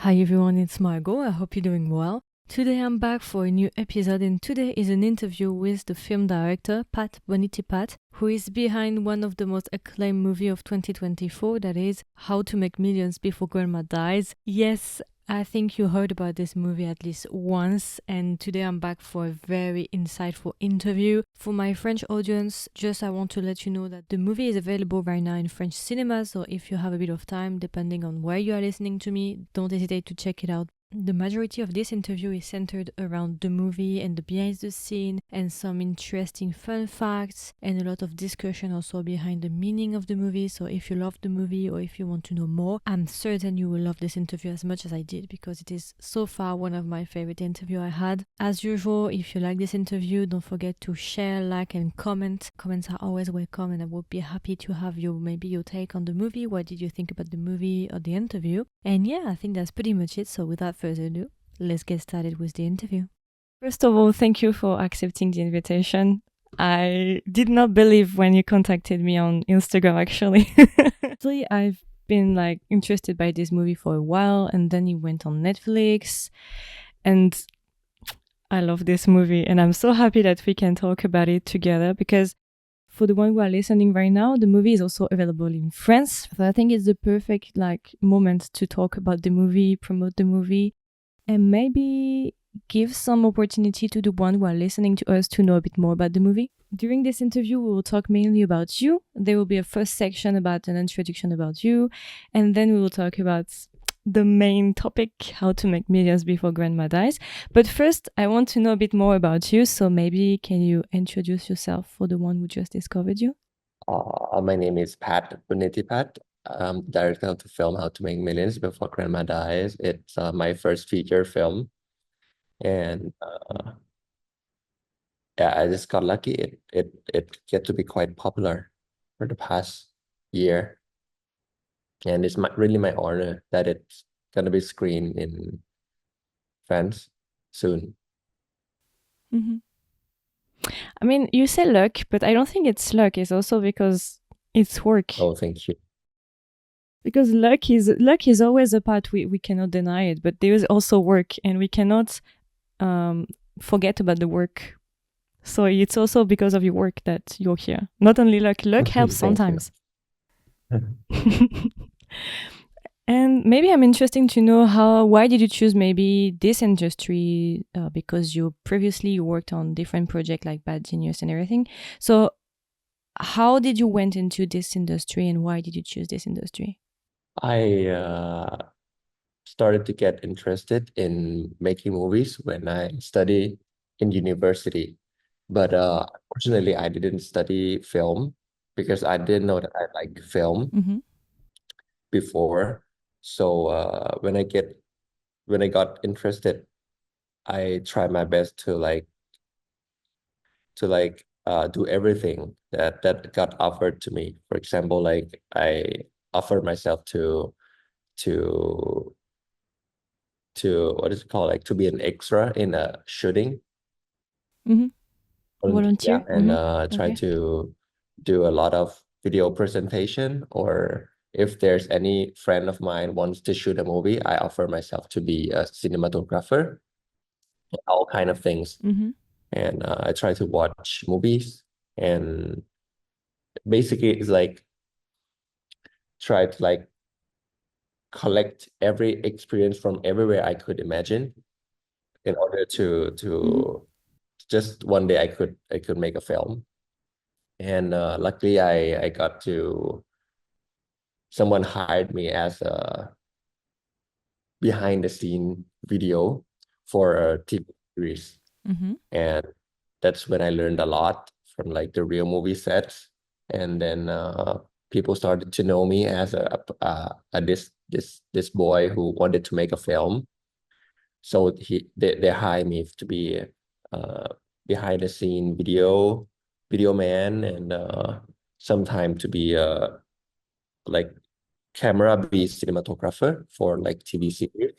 Hi everyone, it's Margot. I hope you're doing well. Today I'm back for a new episode, and today is an interview with the film director Pat Boonnitipat, who is behind one of the most acclaimed movies of 2024, that is How to Make Millions Before Grandma Dies. Yes, I think you heard about this movie at least once, and today I'm back for a very insightful interview. For my French audience, just I want to let you know that the movie is available right now in French cinemas, so if you have a bit of time, depending on where you are listening to me, don't hesitate to check it out. The majority of this interview is centered around the movie and the behind the scene and some interesting fun facts and a lot of discussion also behind the meaning of the movie. So if you love the movie or if you want to know more, I'm certain you will love this interview as much as I did, because it is so far one of my favorite interviews I had. As usual, if you like this interview, don't forget to share, like and comment. Comments are always welcome, and I would be happy to have your take on the movie. What did you think about the movie or the interview? And yeah, I think that's pretty much it. So without further ado, let's get started with the interview. First of all, thank you for accepting the invitation. I did not believe when you contacted me on Instagram, actually. Actually, I've been interested by this movie for a while, and then it went on Netflix, and I love this movie, and I'm so happy that we can talk about it together, because for the one who are listening right now, the movie is also available in France. So I think it's the perfect moment to talk about the movie, promote the movie, and maybe give some opportunity to the one who are listening to us to know a bit more about the movie. During this interview, we will talk mainly about you. There will be a first section about an introduction about you, and then we will talk about the main topic, how to make millions before grandma dies. But first, I want to know a bit more about you. So maybe can you introduce yourself for the one who just discovered you? My name is Pat Boonnitipat. I'm director of the film How to Make Millions Before Grandma Dies. It's my first feature film, and yeah, I just got lucky. It get to be quite popular for the past year, and it's really my honor that it's gonna be screened in France soon. Mm-hmm. I mean, you say luck, but I don't think it's luck. It's also because it's work. Oh, thank you. Because luck is always a part, we cannot deny it, but there is also work, and we cannot forget about the work. So it's also because of your work that you're here. Not only luck. Luck helps Thank you. sometimes. And maybe I'm interested to know why did you choose maybe this industry? Because you previously worked on different projects like Bad Genius and everything. So how did you went into this industry, and why did you choose this industry? I started to get interested in making movies when I studied in university. But fortunately, I didn't study film because I didn't know that I like film Mm-hmm. before. So when I got interested, I tried my best to do everything that got offered to me. For example, like I offered myself to to what is it called, like to be an extra in a shooting. Mm-hmm. Yeah, Volunteer. and Mm-hmm. try Okay. to do a lot of video presentation, or if there's any friend of mine wants to shoot a movie, I offer myself to be a cinematographer, all kind of things. Mm-hmm. And I try to watch movies, and basically it's like try to like collect every experience from everywhere I could imagine in order Mm-hmm. to just one day I could make a film. And luckily I got to someone hired me as a behind the scene video for a TV series. Mm-hmm. And that's when I learned a lot from like the real movie sets. And then people started to know me as this boy who wanted to make a film. So they hired me to be uh behind the scene video man, and sometime to be like camera be cinematographer for like TV series.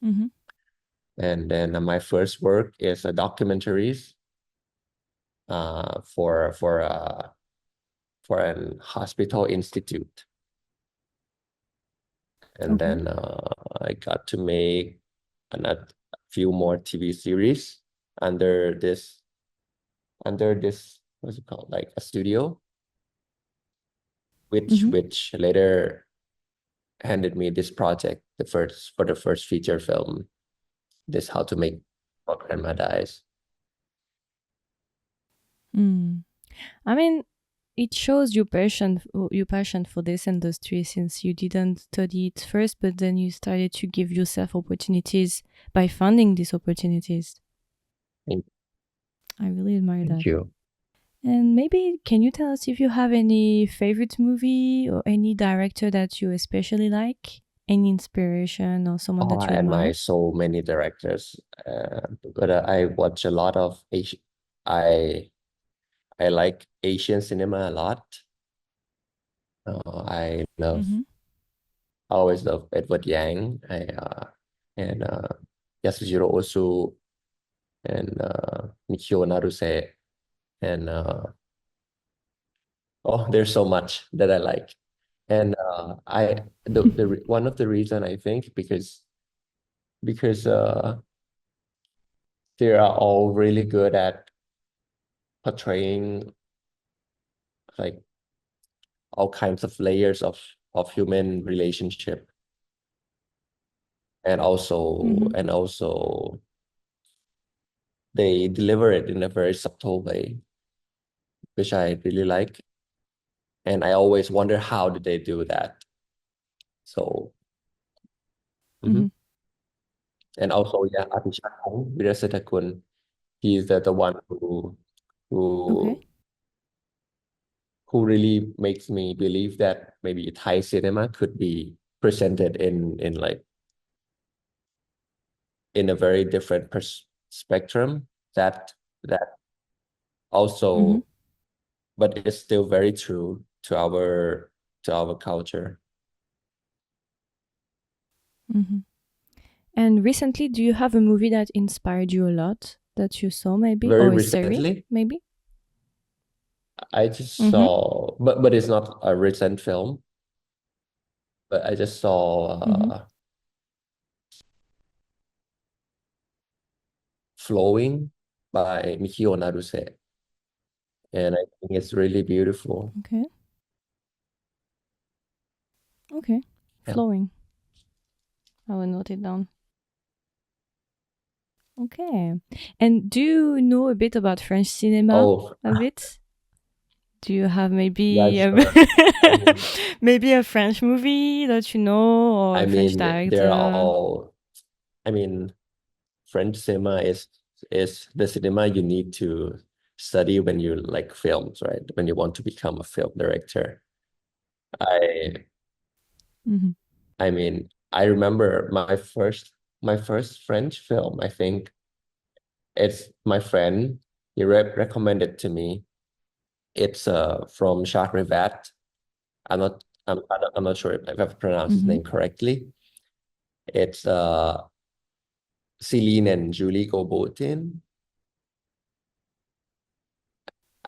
Mm-hmm. And then my first work is a documentaries uh, for for uh, for an hospital institute. And Okay. then I got to make a few more TV series under this what's it called, like a studio, Mm-hmm. which later handed me this project, the first feature film, this How to Make Our Grandma Dies. Mm. I mean, it shows your passion for this industry since you didn't study it first, but then you started to give yourself opportunities by finding these opportunities. Thank, I really admire thank that. you. And maybe can you tell us if you have any favorite movie or any director that you especially like? Any inspiration or someone Oh, that you I admire admire? so many directors, but I watch a lot of Asian. I I like Asian cinema a lot. Mm-hmm. I always love Edward Yang. And Yasujiro Ozu and Mikio Naruse and oh, there's so much that I like. And I one of the reason I think because they are all really good at portraying like all kinds of layers of human relationship, and also Mm-hmm. and also they deliver it in a very subtle way, which I really like. And I always wonder how did they do that. So Mm-hmm. mhm. And also yeah, Atishatkum Wirasatakun, he's the one Okay. who who really makes me believe that maybe Thai cinema could be presented in like in a very different spectrum that Mm-hmm. also, but it's still very true to our culture. Mm-hmm. And recently, do you have a movie that inspired you a lot that you saw, maybe, Very or a series, recently, maybe? I just Mm-hmm. saw, but it's not a recent film, but I just saw Mm-hmm. Flowing by Mikio Naruse, and I think it's really beautiful. Okay. Okay. Yeah. Flowing. I will note it down. Okay. And do you know a bit about French cinema? Oh, A bit? Do you have yeah, maybe sure. I mean, maybe a French movie that you know or I a French mean, they're director? all. I mean, French cinema is the cinema you need to study when you like films, right? When you want to become a film director. I Mm-hmm. I mean, I remember my first French film. I think it's my friend. He recommended to me. It's from Jacques Rivat. I'm not sure if I've pronounced his Mm-hmm. name correctly. It's Celine and Julie Gobotin.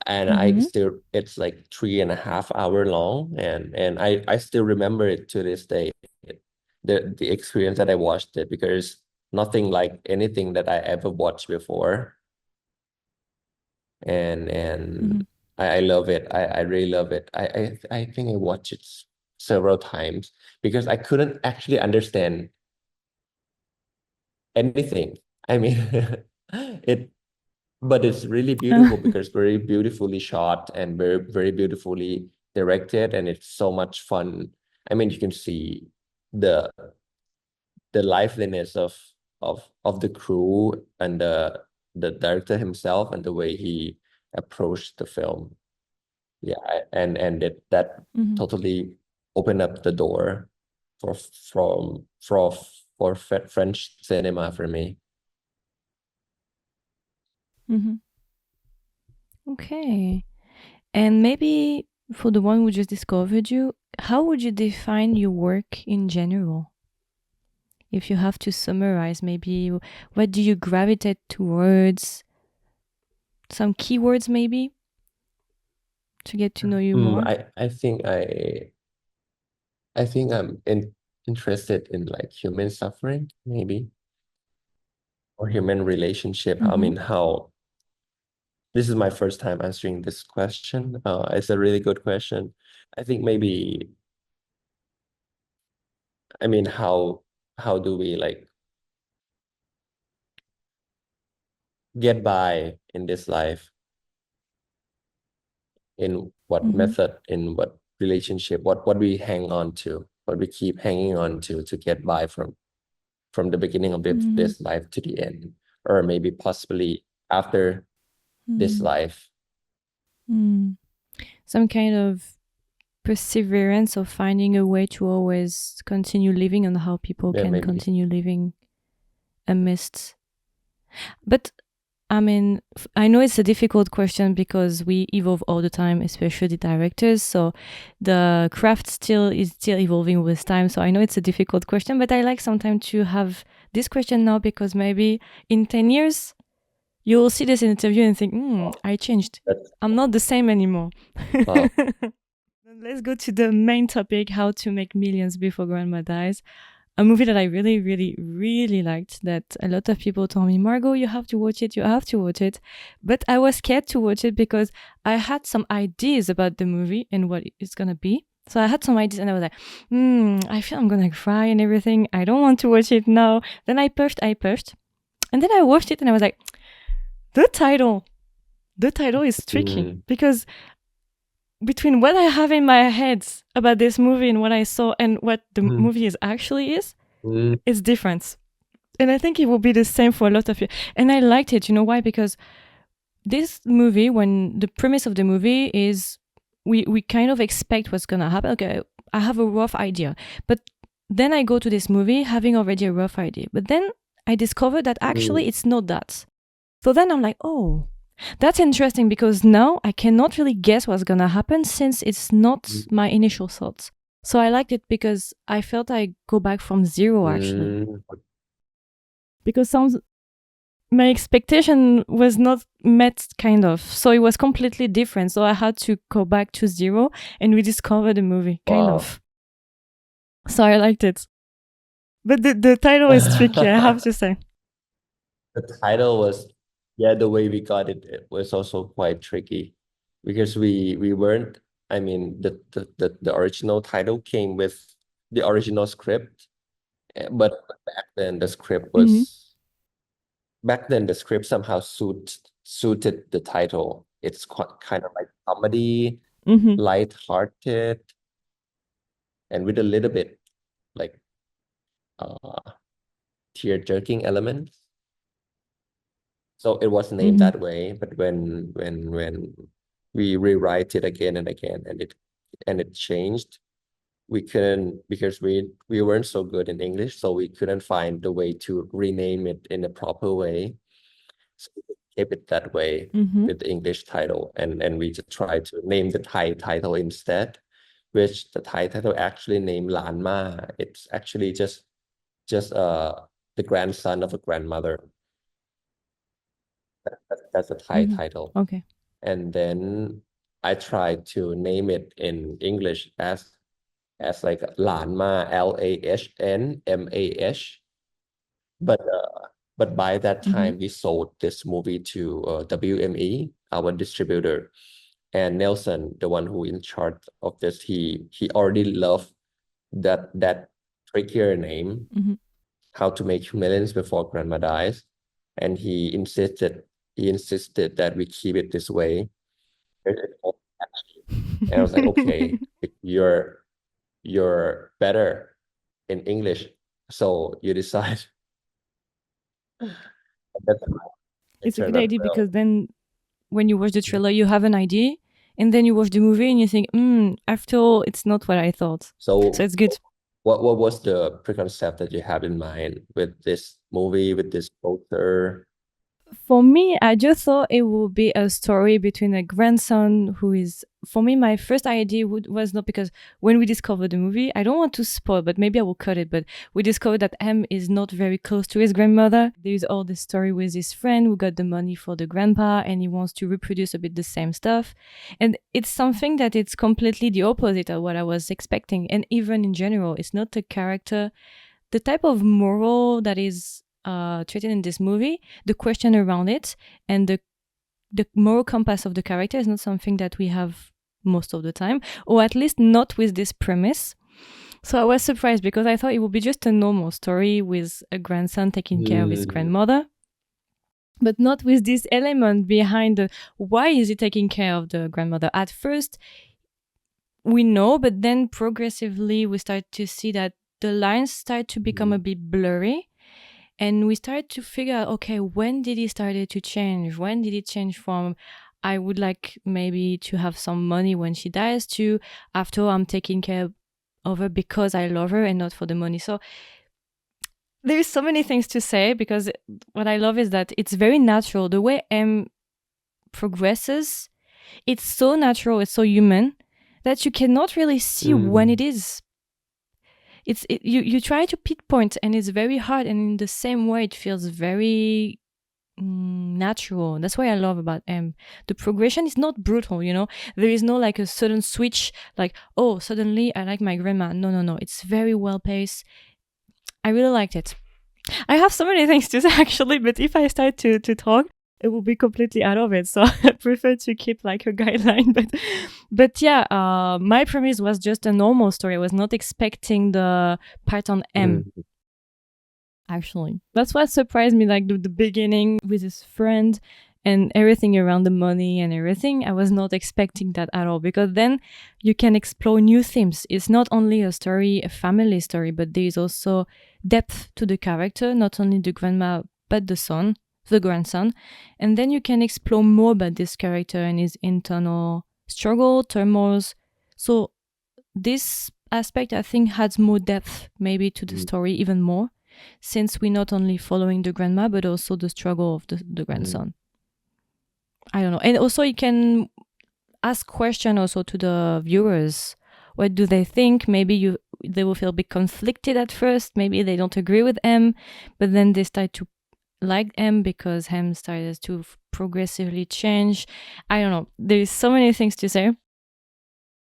And I Mm-hmm. still it's like 3.5 hour long, and I still remember it to this day, the experience that I watched it, because nothing like anything that I ever watched before. And Mm-hmm. I love it. I really love it. I think I watched it several times because I couldn't actually understand anything. I mean, it, but it's really beautiful because very beautifully shot and very beautifully directed, and it's so much fun. I mean, you can see the the liveliness of the crew and the director himself and the way he approached the film. Yeah, and that Mm-hmm. totally opened up the door for from for French cinema for me. Mm-hmm. Okay. And maybe for the one who just discovered you, how would you define your work in general? If you have to summarize, maybe what do you gravitate towards? Some keywords, maybe, to get to know you more? I think I'm in. interested in like human suffering, maybe, or human relationship. I Mm-hmm. mean, how this is my first time answering this question. It's a really good question. I think maybe, I mean, how do we like get by in this life? In what Mm-hmm. method, in what relationship, what we hang on to, what we keep hanging on to get by from the beginning of Mm-hmm. this life to the end, or maybe possibly after this Mm. life. Mm. Some kind of perseverance of finding a way to always continue living and how people Yeah, can maybe. continue living amidst. But I mean, I know it's a difficult question because we evolve all the time, especially the directors. So the craft is still evolving with time. So I know it's a difficult question, but I like sometimes to have this question now because maybe in 10 years, you'll see this interview and think, I changed. That's I'm not the same anymore. wow. Let's go to the main topic, how to make millions before grandma dies. A movie that I really, really, really liked that a lot of people told me, Margot, you have to watch it, you have to watch it. But I was scared to watch it because I had some ideas about the movie and what it's going to be. So I had some ideas and I was like, I feel I'm going to cry and everything. I don't want to watch it now. Then I pushed. And then I watched it and I was like, the title is tricky because between what I have in my head about this movie and what I saw and what the movie is it's different. And I think it will be the same for a lot of you. And I liked it. You know why? Because this movie, when the premise of the movie is we kind of expect what's gonna happen. Okay, I have a rough idea. But then I go to this movie having already a rough idea. But then I discovered that actually it's not that. So then I'm like, oh, that's interesting because now I cannot really guess what's gonna happen since it's not my initial thoughts. So I liked it because I felt I go back from zero actually. Because my expectation was not met kind of. So it was completely different. So I had to go back to zero and rediscover the movie kind of. So I liked it. But the title is tricky, I have to say. The title was, yeah, the way we got it was also quite tricky because we weren't, I mean, the original title came with the original script, but Mm-hmm. back then the script somehow suited the title. It's kind of like comedy, Mm-hmm. light-hearted, and with a little bit like uh tear-jerking elements. So it was named Mm-hmm. that way, but when we rewrite it again and again and it changed, we couldn't, because we weren't so good in English, so we couldn't find the way to rename it in a proper way. So we kept it that way Mm-hmm. with the English title, and we just tried to name the Thai title instead, which the Thai title actually named Lan Ma. It's actually just the grandson of a grandmother. That's a Thai Mm-hmm. title. Okay. And then I tried to name it in English as like Lan Ma, LAHNMAH. But by that Mm-hmm. time we sold this movie to WME, our distributor. And Nelson, the one who in charge of this, he already loved that trickier name, Mm-hmm. How to Make Millions Before Grandma Dies. And he insisted that we keep it this way. And I was like, okay, you're better in English, so you decide. That's it It's a turned good out idea well. because then when you watch the trailer, you have an idea, and then you watch the movie and you think, after all, it's not what I thought. So So it's good. what was the preconcept that you have in mind with this movie, with this poster? For me, I just thought it would be a story between a grandson who is, for me, my first idea was not, because when we discovered the movie, I don't want to spoil, but maybe I will cut it, but we discovered that M is not very close to his grandmother. There's all this story with his friend who got the money for the grandpa and he wants to reproduce a bit the same stuff. And it's something that it's completely the opposite of what I was expecting. And even in general, it's not a character, the type of moral that is treated in this movie, the question around it, and the moral compass of the character is not something that we have most of the time, or at least not with this premise. So I was surprised because I thought it would be just a normal story with a grandson taking care of his grandmother, but not with this element behind why is he taking care of the grandmother. At first, we know, but then progressively we start to see that the lines start to become a bit blurry. And we started to figure out, okay, when did he started to change? When did it change from, I would like maybe to have some money when she dies, to after I'm taking care of her because I love her and not for the money. So there's so many things to say, because what I love is that it's very natural. The way M progresses, it's so natural, it's so human that you cannot really see when it is. You try to pinpoint and it's very hard, and in the same way it feels very natural. That's what I love about M. The progression is not brutal, there is no like a sudden switch, like, oh, suddenly I like my grandma. No, it's very well paced. I really liked it. I have so many things to say actually, but if I start to talk, it will be completely out of it. So I prefer to keep like a guideline. But yeah, my premise was just a normal story. I was not expecting the part on M. Actually, that's what surprised me, like the beginning with his friend and everything around the money and everything. I was not expecting that at all, because then you can explore new themes. It's not only a story, a family story, but there is also depth to the character, not only the grandma, but the grandson. And then you can explore more about this character and his internal struggle, turmoils. So this aspect, I think, adds more depth maybe to the story even more, since we're not only following the grandma, but also the struggle of the grandson. I don't know. And also you can ask questions also to the viewers. What do they think? Maybe they will feel a bit conflicted at first. Maybe they don't agree with M, but then they start to like M because M started to progressively change. I don't know. There's so many things to say.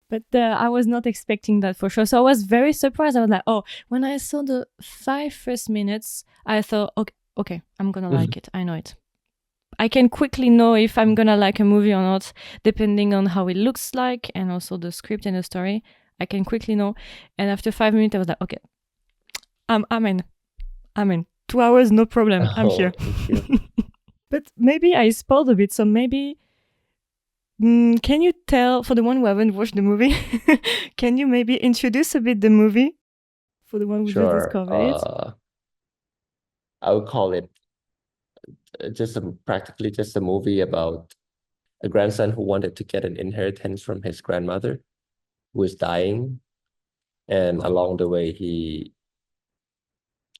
But I was not expecting that for sure. So I was very surprised. I was like, oh, when I saw the 5 first minutes, I thought, okay, I'm going to like it. I know it. I can quickly know if I'm going to like a movie or not, depending on how it looks like and also the script and the story. I can quickly know. And after 5 minutes, I was like, okay, I'm in. 2 hours, no problem. I'm here. But maybe I spoiled a bit. So maybe... can you tell, for the one who haven't watched the movie, can you maybe introduce a bit the movie for the one who just discovered it? I would call it practically just a movie about a grandson who wanted to get an inheritance from his grandmother who is dying, and along the way he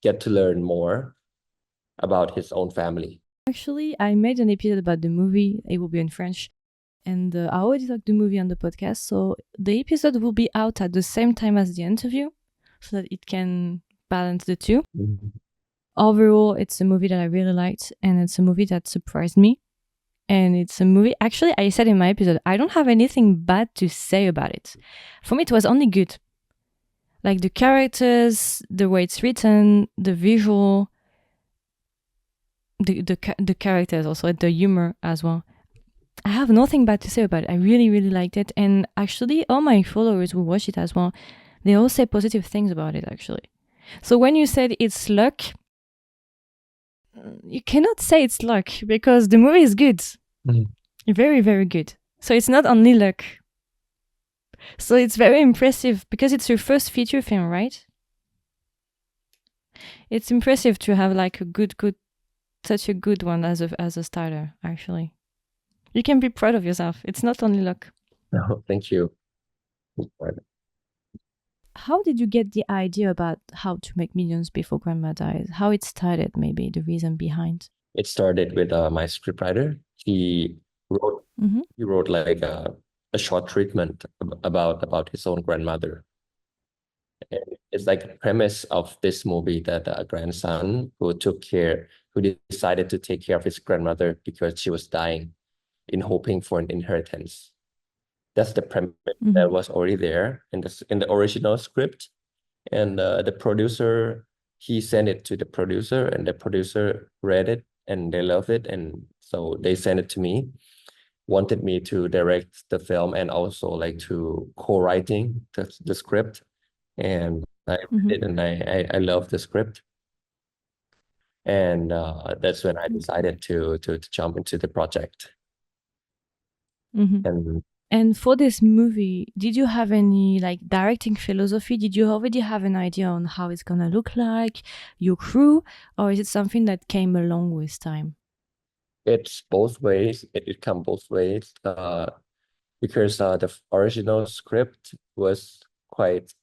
get to learn more about his own family. Actually, I made an episode about the movie. It will be in French. And I already talked the movie on the podcast, so the episode will be out at the same time as the interview, so that it can balance the two. Overall, it's a movie that I really liked, and it's a movie that surprised me. And it's a movie, actually, I said in my episode, I don't have anything bad to say about it. For me, it was only good. Like the characters, the way it's written, the visual, the characters also, the humor as well. I have nothing bad to say about it. I really, really liked it. And actually, all my followers who watch it as well, they all say positive things about it, actually. So when you said it's luck, you cannot say it's luck, because the movie is good. Very, very good. So it's not only luck. So it's very impressive, because it's your first feature film, right? It's impressive to have like such a good one as a starter, actually. You can be proud of yourself. It's not only luck. No, thank you. How did you get the idea about how to make millions before grandma dies? How it started, maybe the reason behind? It started with my scriptwriter. Wrote Mm-hmm. he wrote like a short treatment about his own grandmother. And it's like a premise of this movie that a grandson who decided to take care of his grandmother because she was dying in hoping for an inheritance. That's the premise Mm-hmm. that was already there in the original script. And the producer, he sent it to the producer, and the producer read it and they loved it. And so they sent it to me, wanted me to direct the film and also like to co-writing the script. And I read Mm-hmm. it and I love the script. And that's when I Okay. decided to jump into the project. Mm-hmm. And And for this movie, did you have any like directing philosophy? Did you already have an idea on how it's gonna look like, your crew, or is it something that came along with time? it's both ways. It come both ways. Because the original script was quite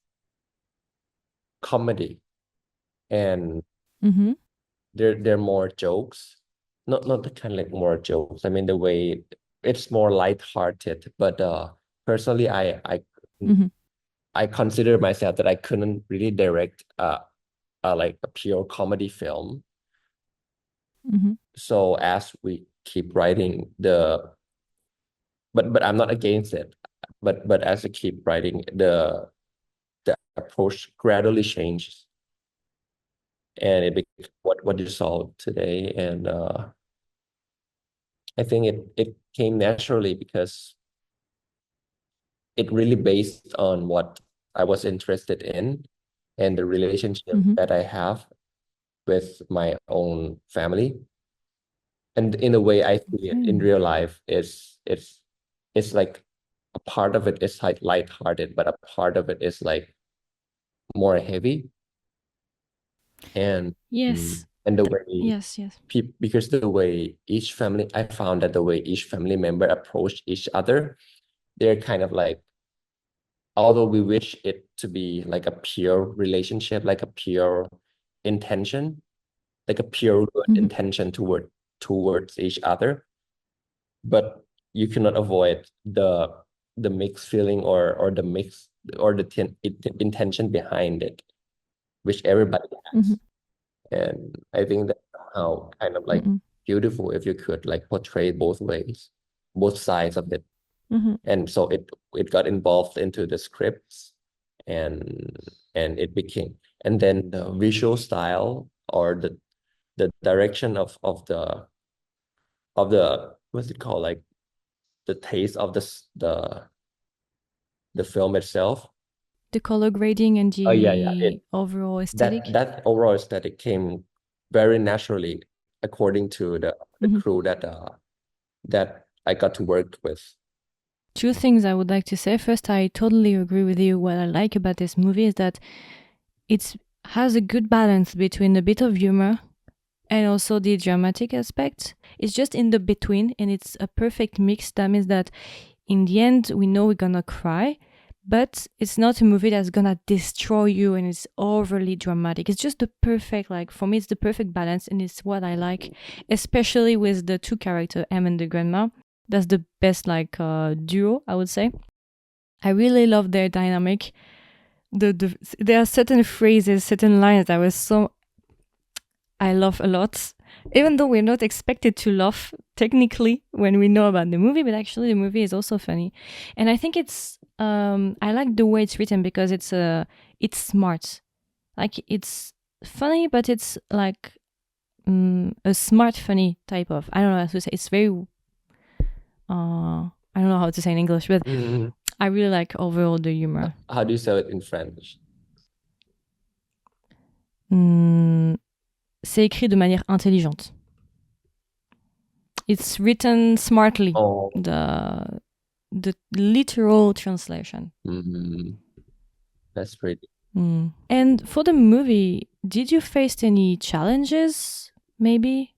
comedy, and Mm-hmm. there are more jokes. Not the kind of like more jokes. I mean the way it's more lighthearted. But personally, Mm-hmm. I consider myself that I couldn't really direct like a pure comedy film. Mm-hmm. So as we keep writing but I'm not against it. But as I keep writing, the approach gradually changes, and it became what you saw today. And I think it came naturally because it really based on what I was interested in and the relationship Mm-hmm. that I have with my own family. And in a way, I see it in Okay. real life it's like a part of it is like lighthearted, but a part of it is like more heavy. And Yes. and the way Yes. Yes. because the way each family, I found that the way each family member approach each other, they're kind of like, although we wish it to be like a pure relationship, like a pure intention, like a pure good Mm-hmm. intention towards each other, but you cannot avoid the mixed feeling or the mix or the intention behind it, which everybody Mm-hmm. has. And I think that's how kind of like Mm-hmm. beautiful if you could like portray both ways, both sides of it. Mm-hmm. And so it got involved into the scripts, and it became, and then the visual style or the direction of the what's it called, like the taste of the film itself. The color grading and Oh yeah, the overall aesthetic. that overall aesthetic came very naturally according to the Mm-hmm. crew that I got to work with. Two things I would like to say. First, I totally agree with you. What I like about this movie is that it has a good balance between a bit of humor and also the dramatic aspect. It's just in the between, and it's a perfect mix. That means that in the end, we know we're gonna cry, but it's not a movie that's gonna destroy you and it's overly dramatic. It's just the perfect, like, for me, it's the perfect balance, and it's what I like, especially with the two characters, Em and the grandma. That's the best, like, duo, I would say. I really love their dynamic. There are certain phrases, certain lines that I laugh a lot, even though we're not expected to laugh technically when we know about the movie, but actually the movie is also funny. And I think I like the way it's written because it's smart. Like, it's funny, but it's like a smart funny type of, I don't know how to say, it's very I don't know how to say in English, but Mhm. I really like overall the humor. How do you say it in French? C'est écrit de manière intelligente. It's written smartly. Oh, The literal translation. that's pretty. And for the movie, did you face any challenges? Maybe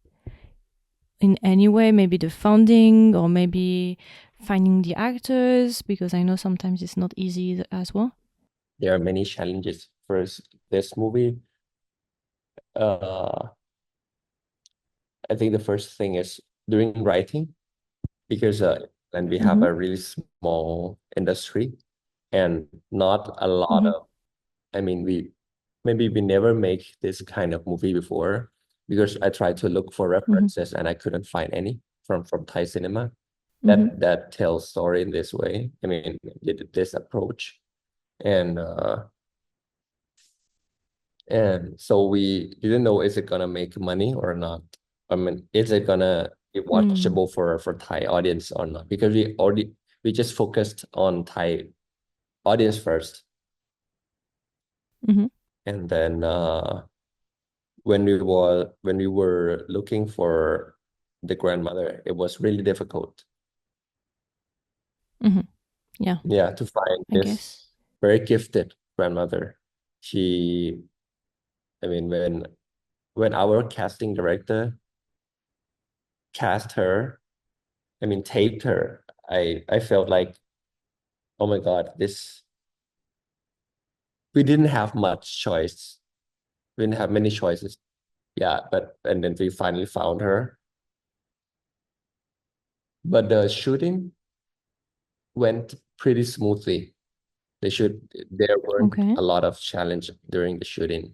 in any way, maybe the funding or maybe finding the actors, because I know sometimes it's not easy as well. There are many challenges. First, this movie, uh, I think the first thing is during writing, because and we have Mm-hmm. a really small industry and not a lot Mm-hmm. of, I mean, we never make this kind of movie before, because I tried to look for Mm-hmm. references and I couldn't find any from Thai cinema Mm-hmm. that tells story in this way. I mean, this approach. And so we didn't know, is it gonna make money or not? I mean, is it gonna be Mm-hmm. watchable for Thai audience or not? Because we just focused on Thai audience first, Mm-hmm. and then when we were looking for the grandmother, it was really difficult. Mm-hmm. Yeah, Yeah, to find I this guess. very gifted grandmother. She, I mean, when our casting director cast her, I mean, taped her, I felt like, oh my God, this we didn't have much choice. We didn't have many choices. Yeah, but and then we finally found her. But the shooting went pretty smoothly. There weren't Okay. a lot of challenge during the shooting.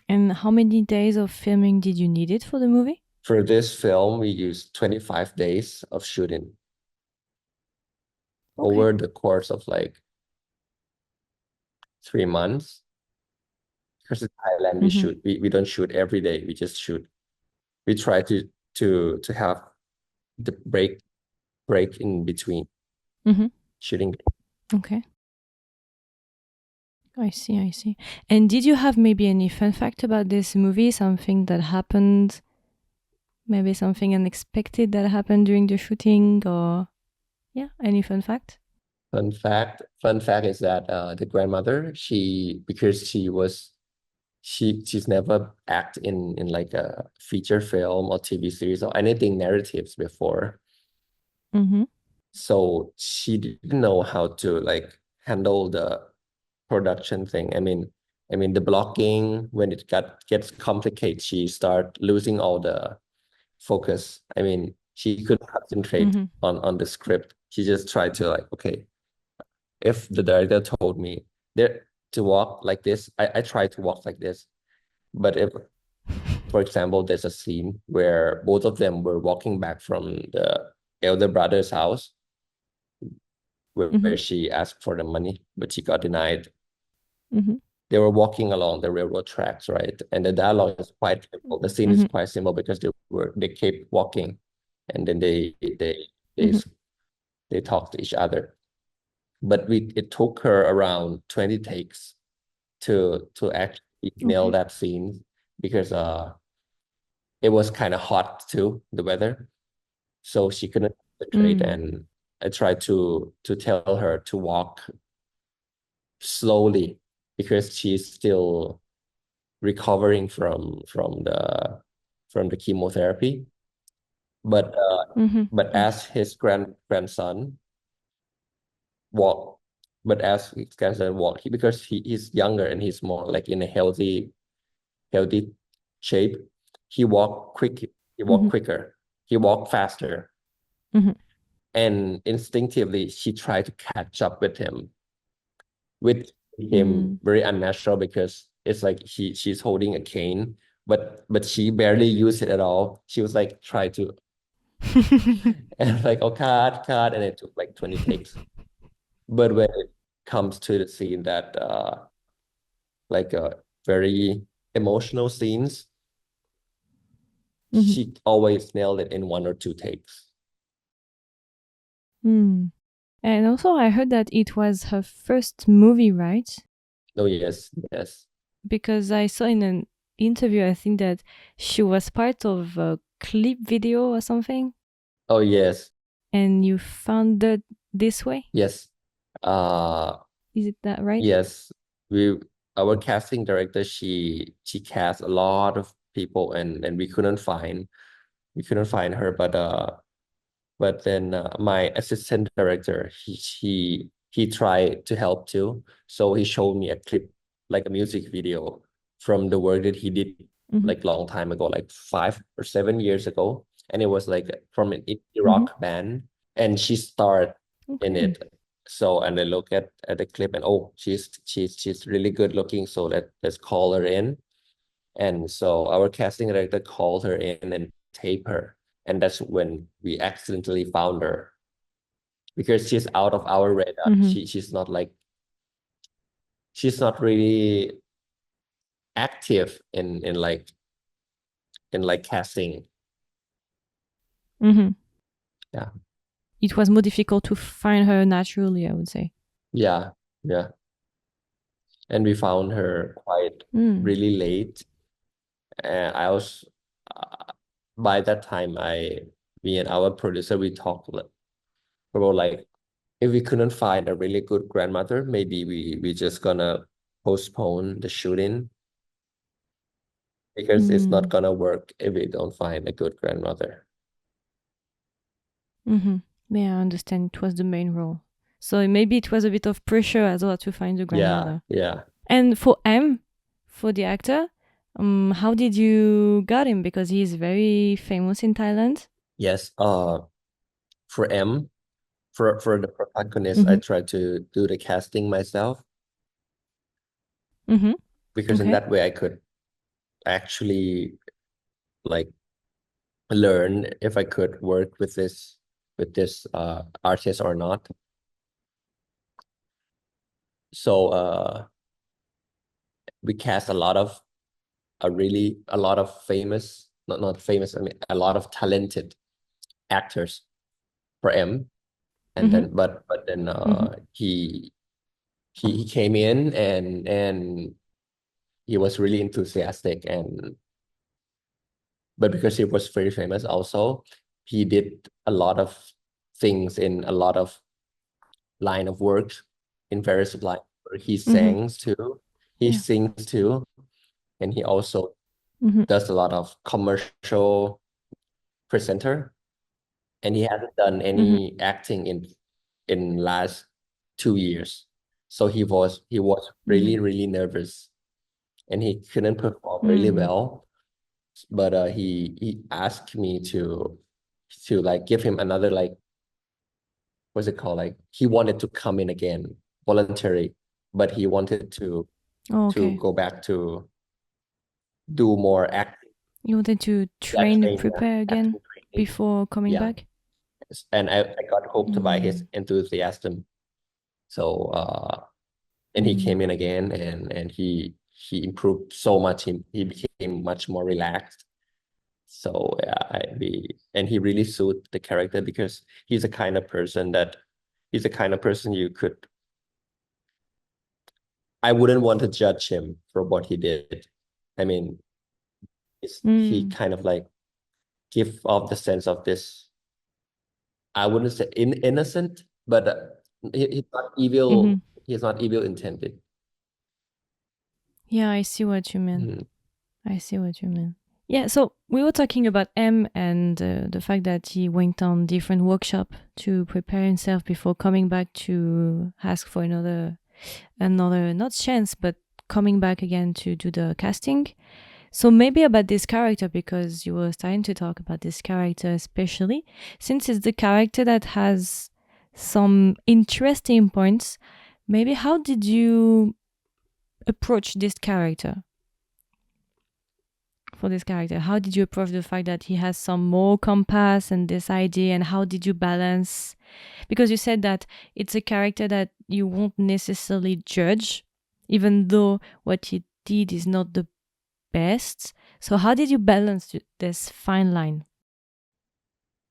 And how many days of filming did you need it for the movie? For this film, we used 25 days of shooting Okay. over the course of like 3 months. Because in Thailand, Mm-hmm. we don't shoot every day. We just shoot. We try to have the break in between Mm-hmm. shooting. Okay. I see, I see. And did you have maybe any fun fact about this movie? Something that happened, maybe something unexpected that happened during the shooting, or yeah, any fun fact? Fun fact is that the grandmother, because she's never act in like a feature film or TV series or anything narratives before. Mm-hmm. So she didn't know how to like handle the production thing. I mean the blocking, when it gets complicated, she start losing all the focus. I mean, she couldn't concentrate Mm-hmm. on the script. She just tried to like, okay, if the director told me there to walk like this, I try to walk like this. But if, for example, there's a scene where both of them were walking back from the elder brother's house, Mm-hmm. where she asked for the money, but she got denied. Mm-hmm. They were walking along the railroad tracks, right? And the dialogue is quite simple. The scene is Mm-hmm. quite simple because they kept walking, and then they Mm-hmm. they talk to each other. But it took her around 20 takes to actually nail Okay. that scene, because it was kind of hot too, the weather. So she couldn't concentrate, Mm. and I tried to tell her to walk slowly, because she's still recovering from the chemotherapy. But Mm-hmm. as Yes. his grandson walk, but as his grandson walk, because he's younger and he's more like in a healthy shape, he walked quick. He Mm-hmm. walked quicker. He walked faster, Mm-hmm. and instinctively she tried to catch up with him, which became Mm. very unnatural, because it's like she's holding a cane, but she barely used it at all. She was like try to and like, oh, cut, and it took like 20 takes. But when it comes to the scene that like very emotional scenes, Mm-hmm. she always nailed it in 1 or 2 takes. Mm. And also, I heard that it was her first movie, right? Oh yes, yes. Because I saw in an interview, I think that she was part of a clip video or something, Oh yes, and you found it this way. yes. Uh Is it that right? yes. We our casting director, she cast a lot of people, and we couldn't find her, but then my assistant director, he tried to help too. So he showed me a clip, like a music video from the work that he did like long time ago, like 5 or 7 years ago, and it was like from an indie Mm-hmm. rock band, and she starred in Okay. it. So, and I look at the clip, and oh, she's really good looking. So let's call her in. And so our casting director called her in and taped her, and that's when we accidentally found her because she's out of our radar. Mm-hmm. She's not really active in casting. Mm-hmm. Yeah. It was more difficult to find her naturally, I would say. Yeah. Yeah. And we found her quite Mm. really late. And I was by that time me and our producer we talked about like if we couldn't find a really good grandmother, maybe we just gonna postpone the shooting because it's not Mm. gonna work if we don't find a good grandmother. Mm-hmm. Yeah, I understand. It was the main role. So maybe it was a bit of pressure as well to find the Yeah, grandmother. yeah. And for M, for the actor, how did you got him? Because he is very famous in Thailand. Yes. For M, for the protagonist, I Mm-hmm. tried to do the casting myself Mm-hmm. because in Okay. that way I could actually like learn if I could work with this artist or not. So we cast a lot of famous, not famous, I mean a lot of talented actors for M. And Mm-hmm. then but then Mm-hmm. he came in and he was really enthusiastic, and but because he was very famous also, he did a lot of things in a lot of line of work in various line where he Mm-hmm. sings too, he Yeah. sings too, and he also Mm-hmm. does a lot of commercial presenter, and he hasn't done Mm-hmm. any acting in last 2 years. So he was Mm-hmm. really nervous, and he couldn't perform really Mm-hmm. well. But he asked me to like give him another like what's it called, like he wanted to come in again voluntary, but he wanted to Oh, to okay. go back to do more acting. You wanted to Yeah, train, train, yeah, prepare again acting training. before coming Yeah. back? And I got hooked by his Mm. enthusiasm. So and he Mm. came in again, and he improved so much. He became much more relaxed. So yeah, and he really suited the character because he's the kind of person you could I wouldn't want to judge him for what he did. I mean, he Mm. kind of like give off the sense of this. I wouldn't say innocent, but he's not Mm-hmm. evil. He's not evil intended. Yeah, I see what you mean. Mm. I see what you mean. Yeah, so we were talking about M and the fact that he went on different workshop to prepare himself before coming back to ask for another not chance, but coming back again to do the casting. So maybe about this character, because you were starting to talk about this character especially, since it's the character that has some interesting points. Maybe how did you approach this character? For this character, how did you approach the fact that he has some more compass and this idea, and how did you balance, because you said that it's a character that you won't necessarily judge even though what he did is not the best. So how did you balance this fine line?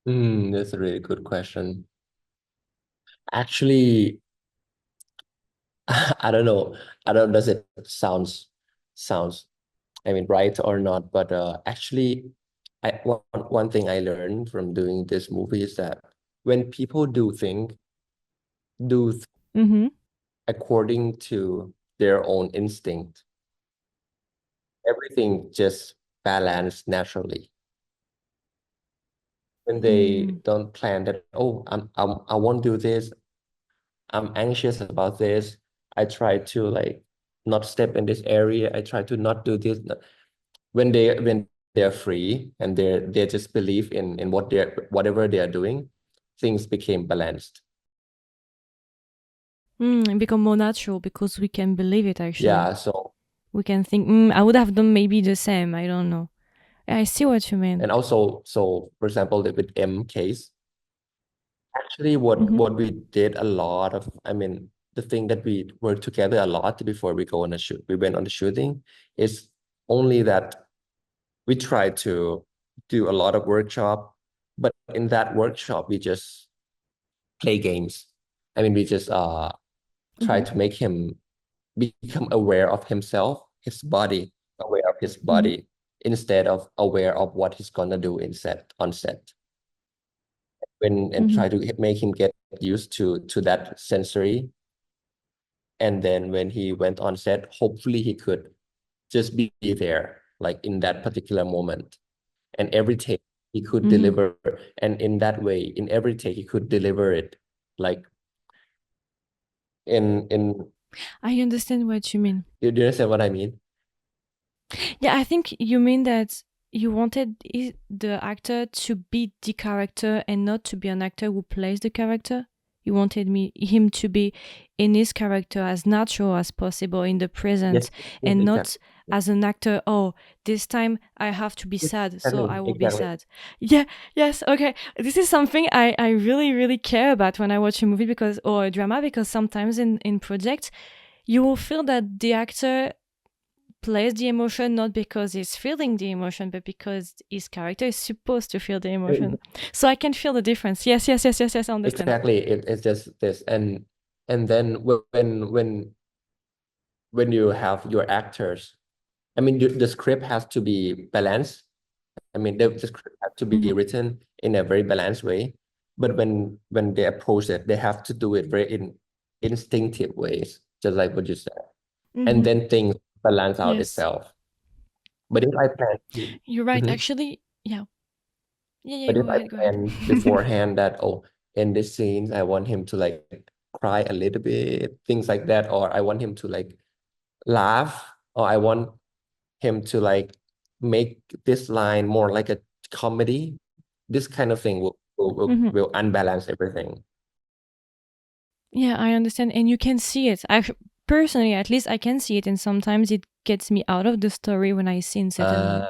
That's a really good question. Actually, I don't know. I don't know, does it sounds I mean right or not, but actually one thing I learned from doing this movie is that when people do Mm-hmm. according to their own instinct, everything just balance naturally. When they Mm. don't plan that, oh, I won't do this, I'm anxious about this, I try to like not step in this area, I try to not do this. when they're free and they just believe in whatever they are doing, things became balanced. It become more natural because we can believe it actually. Yeah, so we can think, I would have done maybe the same. I don't know. I see what you mean. and also, so for example, with M case, actually what we did a lot of, I mean, the thing that we worked together a lot before we went on the shooting is only that we tried to do a lot of workshop, but in that workshop we just play games. I mean, we just try to make him become aware of himself, his body, aware of his body, instead of aware of what he's gonna do on set. And try to make him get used to that sensory. And then when he went on set, hopefully he could just be there, like in that particular moment. And every take he could deliver, and in that way, in every take he could deliver it, like in. I understand what you mean. You understand what I mean? Yeah, I think you mean that you wanted the actor to be the character and not to be an actor who plays the character. You wanted him to be in his character as natural as possible in the present, Yes, and exactly. not as an actor. Oh, this time I have to be sad, so I will be Exactly. sad. Yeah, yes, okay. This is something I really, really care about when I watch a movie or a drama, because sometimes in projects, you will feel that the actor plays the emotion not because he's feeling the emotion, but because his character is supposed to feel the emotion. So I can feel the difference. Yes, I understand. Exactly. It's just this, and then when you have your actors, I mean, the script has to be balanced. I mean, the script has to be written in a very balanced way. But when they approach it, they have to do it very in instinctive ways, just like what you said. And then things balance out Yes, itself. But if I plan, you're right. Mhm. Actually, yeah. But if Go I ahead. plan beforehand that, oh, in this scene, I want him to like cry a little bit, things like that, or I want him to like laugh, or I want him to like make this line more like a comedy, this kind of thing will unbalance everything. Yeah, I understand, and you can see it. Personally, at least, I can see it, and sometimes it gets me out of the story when I see in certain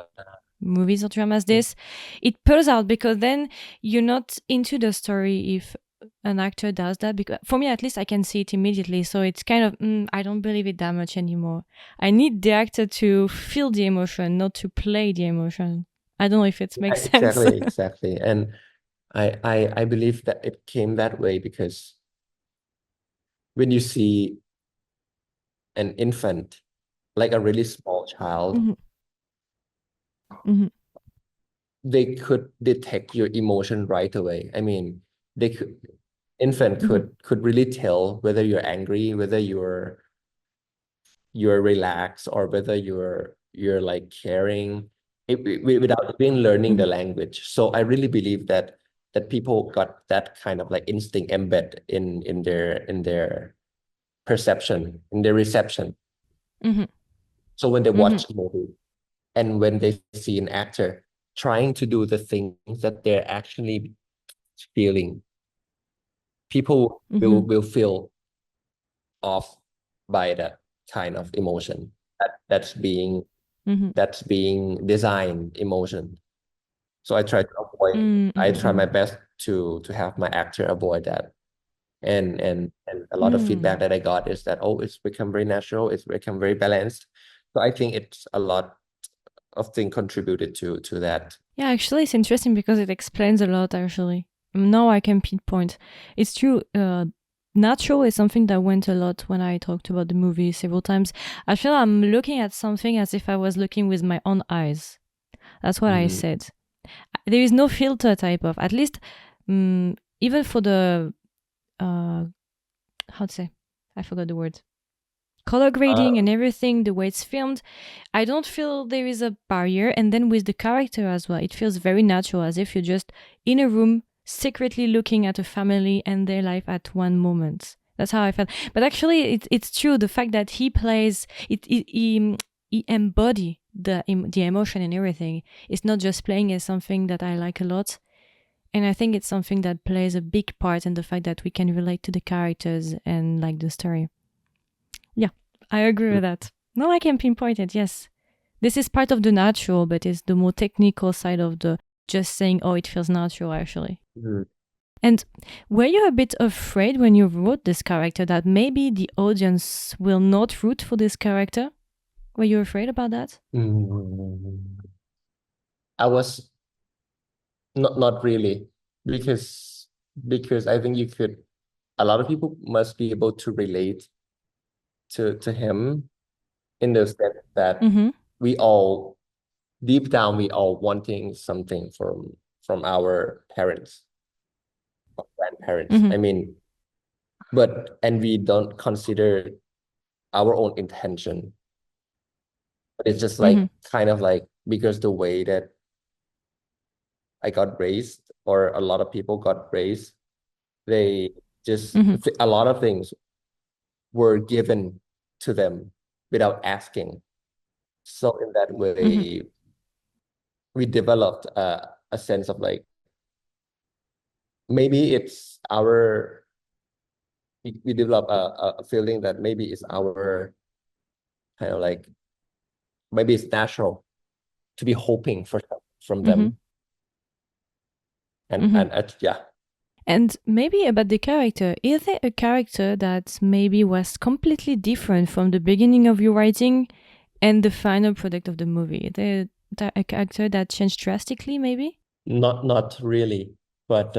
movies or dramas this. It pulls out, because then you're not into the story if an actor does that. Because for me, at least, I can see it immediately. So it's kind of, I don't believe it that much anymore. I need the actor to feel the emotion, not to play the emotion. I don't know if it makes sense. Exactly. And I believe that it came that way because when you see an infant, like a really small child, they could detect your emotion right away. I mean, infant could really tell whether you're angry, whether you're relaxed, or whether you're like caring, without even learning the language. So I really believe that people got that kind of like instinct embed in their perception, in their reception. So when they watch a movie and when they see an actor trying to do the things that they're actually feeling, people will feel off by that kind of emotion that's being designed emotion. So I try my best to have my actor avoid that. And a lot of feedback that I got is that, oh, it's become very natural, it's become very balanced. So I think it's a lot of things contributed to that. Yeah, actually, it's interesting because it explains a lot, actually. Now I can pinpoint. It's true. Natural is something that went a lot when I talked about the movie several times. I feel I'm looking at something as if I was looking with my own eyes. That's what I said. There is no filter type of, at least, even for the, how to say? I forgot the word. Color grading and everything, the way it's filmed, I don't feel there is a barrier. And then with the character as well, it feels very natural, as if you're just in a room secretly looking at a family and their life at one moment. That's how I felt. But actually, it's true. The fact that he plays it, he he embody the emotion and everything. It's not just playing as something that I like a lot. And I think it's something that plays a big part in the fact that we can relate to the characters and like the story. Yeah, I agree with that. No, I can pinpoint it, yes. This is part of the natural, but it's the more technical side of the just saying, oh, it feels natural, actually. And were you a bit afraid when you wrote this character that maybe the audience will not root for this character? Were you afraid about that? I was not really, because I think a lot of people must be able to relate to him, in the sense that we all, deep down, we all wanting something from our parents or grandparents. I mean, and we don't consider our own intention, but it's just like kind of like, because the way that I got raised, or a lot of people got raised, they just a lot of things were given to them without asking. So in that way, we developed a sense of like, maybe it's our, we develop a feeling that maybe it's our kind of like, maybe it's natural to be hoping for from them. And yeah. And maybe about the character, is there a character that maybe was completely different from the beginning of your writing and the final product of the movie? Is there a character that changed drastically, maybe? Not really, but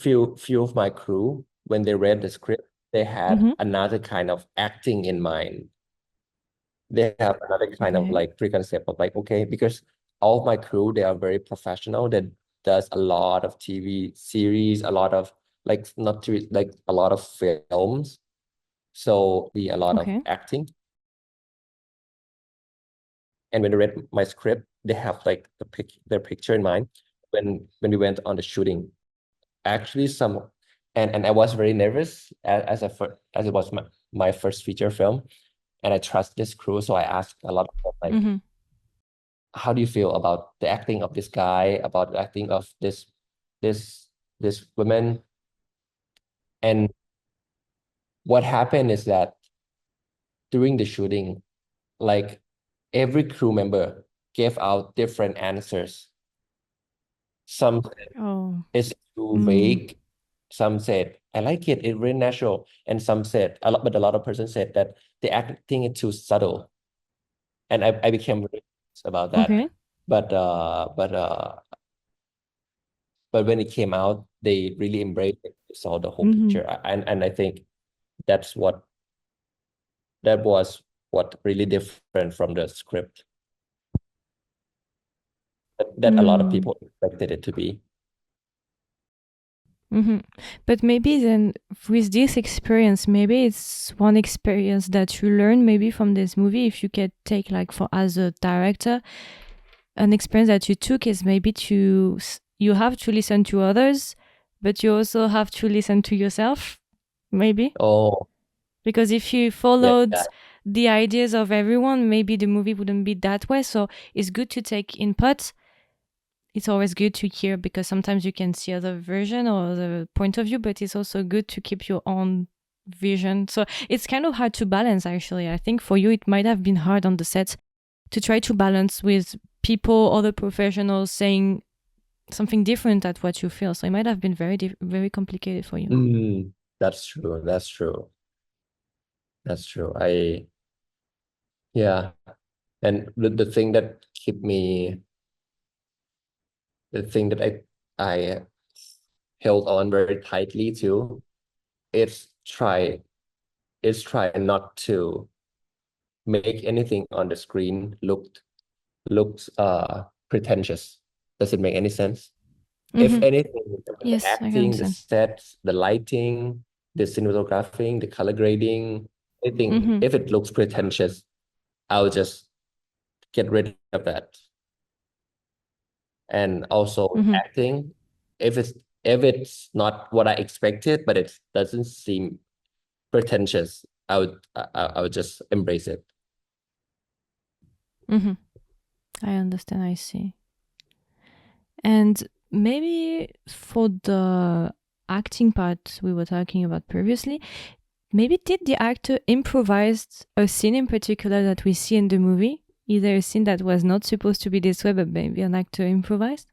few of my crew, when they read the script, they had another kind of acting in mind. They have another kind of like preconcept of like, okay, because all of my crew, they are very professional. That does a lot of TV series, a lot of like, not TV, like a lot of films. So a lot of acting. And when they read my script, they have like their picture in mind when we went on the shooting. Actually, and I was very nervous as it was my first feature film, and I trust this crew, so I asked a lot of them, like, how do you feel about the acting of this guy, about the acting of this woman? And what happened is that during the shooting, like, every crew member gave out different answers. Some said it's too vague. Some said, I like it, it's really natural. And some said, but a lot of persons said that the acting is too subtle. And I became really curious about that. But when it came out, they really embraced it. They saw the whole picture. And I think that was what really different from the script, that a lot of people expected it to be. But maybe then with this experience, maybe it's one experience that you learn maybe from this movie. If you could take like for as a director, an experience that you took is maybe you have to listen to others, but you also have to listen to yourself, maybe. Because if you followed the ideas of everyone, maybe the movie wouldn't be that way. So it's good to take input. It's always good to hear, because sometimes you can see other version or the point of view, but it's also good to keep your own vision. So it's kind of hard to balance, actually. I think for you, it might have been hard on the set to try to balance with people, other professionals saying something different at what you feel. So it might have been very complicated for you. That's true. And the thing that I held on very tightly to, is try not to make anything on the screen looks pretentious. Does it make any sense? If anything, the acting, the sets, the lighting, the cinematography, the color grading, anything, if it looks pretentious, I'll just get rid of that. And also acting, if it's not what I expected, but it doesn't seem pretentious, I would just embrace it. Mm-hmm. I understand. I see. And maybe for the acting part we were talking about previously, maybe did the actor improvise a scene in particular that we see in the movie? Either a scene that was not supposed to be this way, but maybe an actor improvised?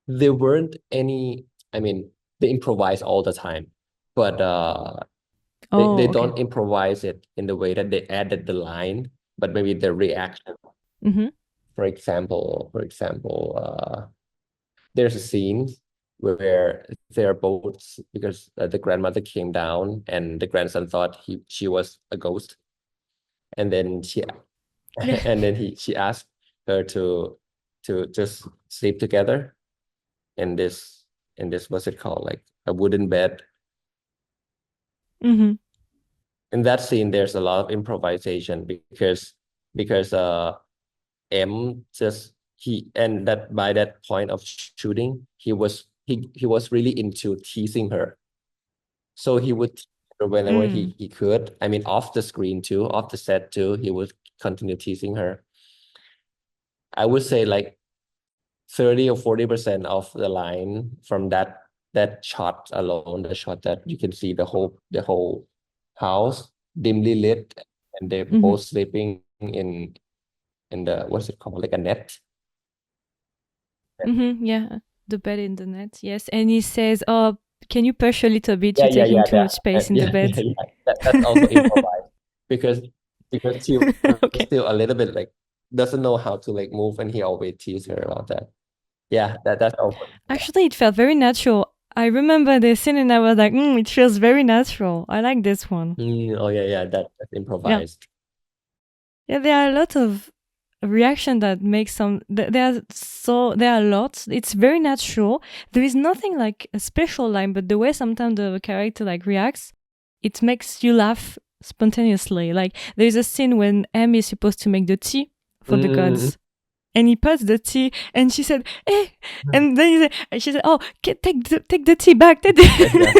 There weren't any, I mean, they improvise all the time, but they Oh, okay. don't improvise it in the way that they added the line, but maybe the reaction. Mm-hmm. For example, there's a scene where they're both, because the grandmother came down and the grandson thought she was a ghost, and then she Yeah. and then she asked her to just sleep together in this, what's it called, like a wooden bed. Mm-hmm. In that scene there's a lot of improvisation because M just he and that by that point of shooting he was really into teasing her, so he would tease her whenever Mm. he could. I mean, off the screen too, off the set too, he would continue teasing her. I would say like 30 or 40% of the line from that shot alone, the shot that you can see the whole house dimly lit, and they're Mm-hmm. both sleeping in the, what's it called, like a net. Mm-hmm. Yeah. The bed in the net. Yes. And he says, "Oh, can you push a little bit? Yeah, You're yeah, taking yeah, too yeah, much space in the yeah, yeah, bed." yeah. That's also improvised because she was Okay. still a little bit like doesn't know how to like move, and he always tease her about that. Yeah, that's also. Actually, it felt very natural. I remember the scene and I was like, it feels very natural. I like this one. Oh yeah, yeah, that's Yeah. improvised. Yeah, there are a lot of reaction that makes some there are lots. It's very natural. There is nothing like a special line, but the way sometimes the character like reacts, it makes you laugh spontaneously. Like there is a scene when M is supposed to make the tea for the Mm-hmm. gods, and he puts the tea, and she said, "Eh," and then she said, "Oh, take the tea back." Yeah, yeah,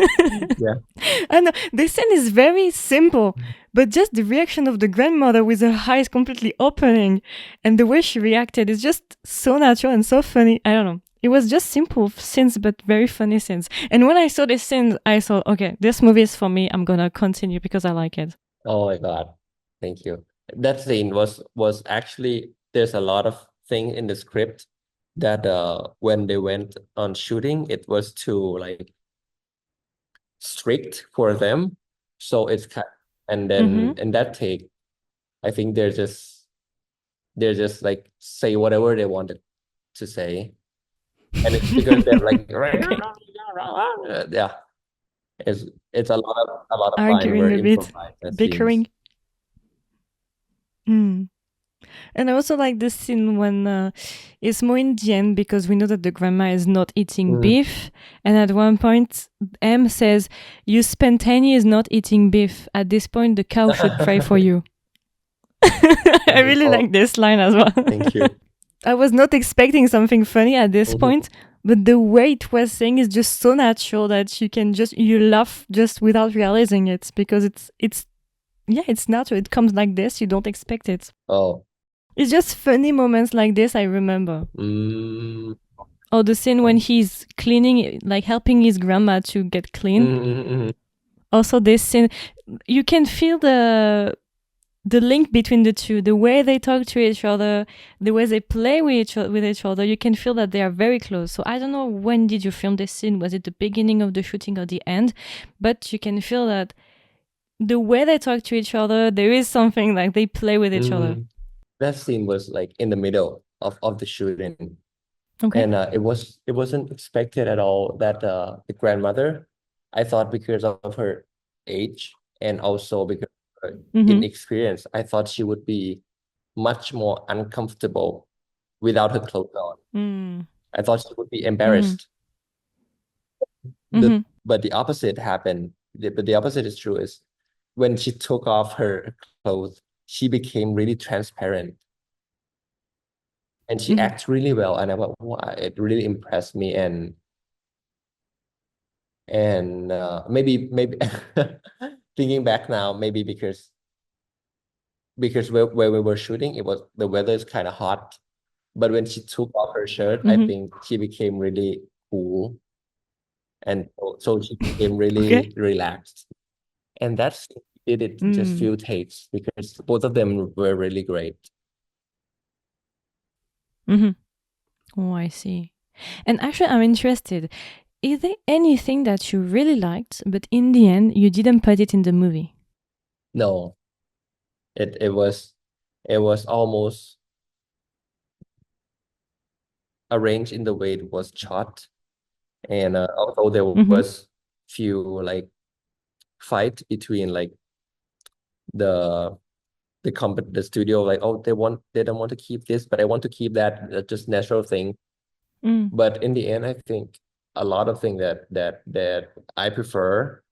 yeah. I know the scene is very simple, but just the reaction of the grandmother with her eyes completely opening and the way she reacted is just so natural and so funny. I don't know. It was just simple scenes, but very funny scenes. And when I saw this scene, I thought, okay, this movie is for me. I'm gonna continue because I like it. Oh my God, thank you. That scene was actually, there's a lot of thing in the script that when they went on shooting, it was too like strict for them. So it's kind, and Mm-hmm. then in that take, I think they're just like say whatever they wanted to say. And it's because they're like Okay. yeah, it's it's a lot of line were Arguing a bit, improvised scenes. bickering. Mm. And I also like the scene when it's more in the end because we know that the grandma is not eating Mm. beef. And at one point, M says, "You spent 10 years not eating beef. At this point, the cow should pray for you." I really Oh, like this line as well. thank you. I was not expecting something funny at this Mhm. point, but the way it was saying is just so natural that you laugh just without realizing it because it's yeah, it's natural. It comes like this. You don't expect it. Oh, It's just funny moments like this I remember. mm, Or the scene when he's cleaning, like helping his grandma to get clean. mm. Also, this scene, you can feel the link between the two, the way they talk to each other, the way they play with each other. You can feel that they are very close. So I don't know when did you film this scene? Was it the beginning of the shooting or the end? But you can feel that the way they talk to each other, there is something like they play with each other. That scene was like in the middle of the shooting, Okay. and it wasn't expected at all that the grandmother, I thought because of her age and also because of her Mm-hmm. inexperience, I thought she would be much more uncomfortable without her clothes on. Mm. I thought she would be Mm-hmm. embarrassed. Mm-hmm. But the opposite happened. But the opposite is true is when she took off her clothes, she became really transparent and she Mm-hmm. acts really well. And I thought, wow, it really impressed me. And And maybe thinking back now, maybe because where we were shooting, it was the weather is kind of hot. But when she took off her shirt, I Mm-hmm. think she became really cool, and so she became Okay. really relaxed. And that's did it just Mm. few takes because both of them were really great. Mm-hmm. Oh, I see. And actually, I'm interested. Is there anything that you really liked, but in the end, you didn't put it in the movie? No, it was almost arranged in the way it was shot, and although there Mm-hmm. was few like fight between like the the studio, like, oh, they don't want to keep this, but I want to keep that, just natural thing. Mm. But in the end, I think a lot of things that I prefer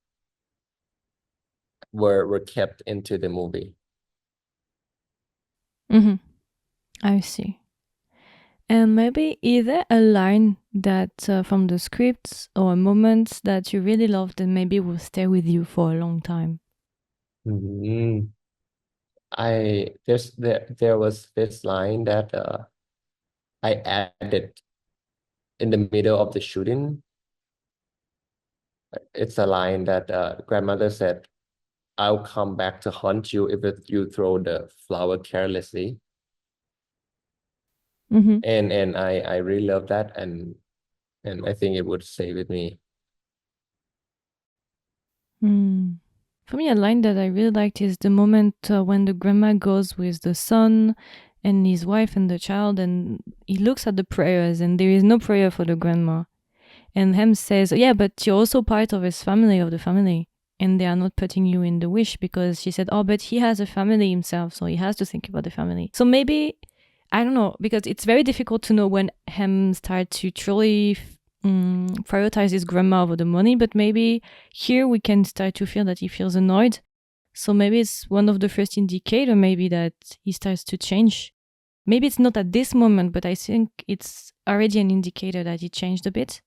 were kept into the movie. Mm-hmm. I see. And maybe either a line that from the script or a moment that you really loved and maybe will stay with you for a long time. Mhm. There was this line that I added in the middle of the shooting. It's a line that grandmother said, "I'll come back to haunt you if you throw the flower carelessly." Mm-hmm. And I really love that, and I think it would stay with me. Mm. For me, a line that I really liked is the moment when the grandma goes with the son and his wife and the child, and he looks at the prayers, and there is no prayer for the grandma. And Hem says, "Yeah, but you're also part of his family, of the family, and they are not putting you in the wish," because she said, "Oh, but he has a family himself, so he has to think about the family." So maybe I don't know, because it's very difficult to know when Hem starts to truly prioritize his grandma over the money, but maybe here we can start to feel that he feels annoyed. So maybe it's one of the first indicator maybe that he starts to change. Maybe it's not at this moment, but I think it's already an indicator that he changed a bit.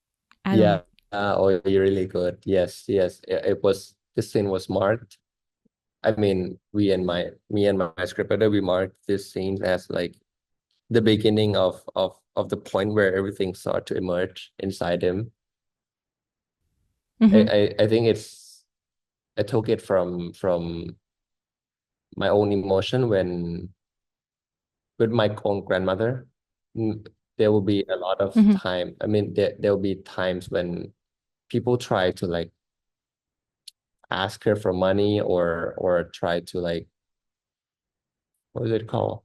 I don't know. Yeah. Oh, you're really good. Yes, yes. It was this scene was marked. I mean, me and my scriptwriter, we marked this scene as like the beginning of the point where everything started to emerge inside him. Mm-hmm. I think I took it from my own emotion when with my own grandmother. There will be a lot of Mm-hmm. time. I mean, there will be times when people try to like ask her for money or try to like, what is it called?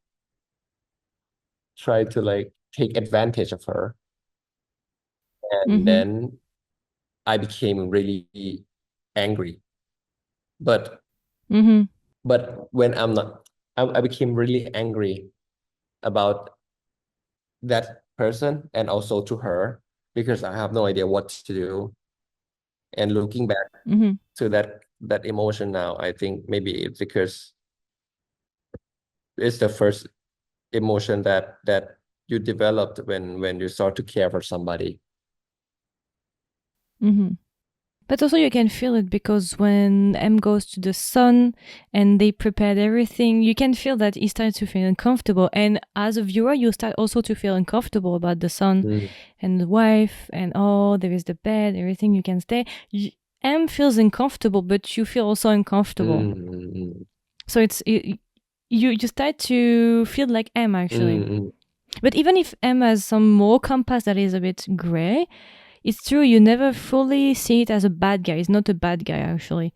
Try to like take advantage of her. And Mm-hmm. then I became really angry. But Mm-hmm. when I'm not, I became really angry about that person and also to her because I have no idea what to do. And looking back Mm-hmm. to that emotion now, I think maybe it's because it's the first emotion that you developed when you start to care for somebody. Mm-hmm. But also you can feel it because when M goes to the sun and they prepared everything, you can feel that he starts to feel uncomfortable. And as a viewer, you start also to feel uncomfortable about the son Mm, and the wife and oh, there is the bed, everything you can stay. M feels uncomfortable, but you feel also uncomfortable. mm, So you start to feel like M actually. mm, But even if M has some more compass that is a bit gray, it's true you never fully see it as a bad guy. He's not a bad guy actually.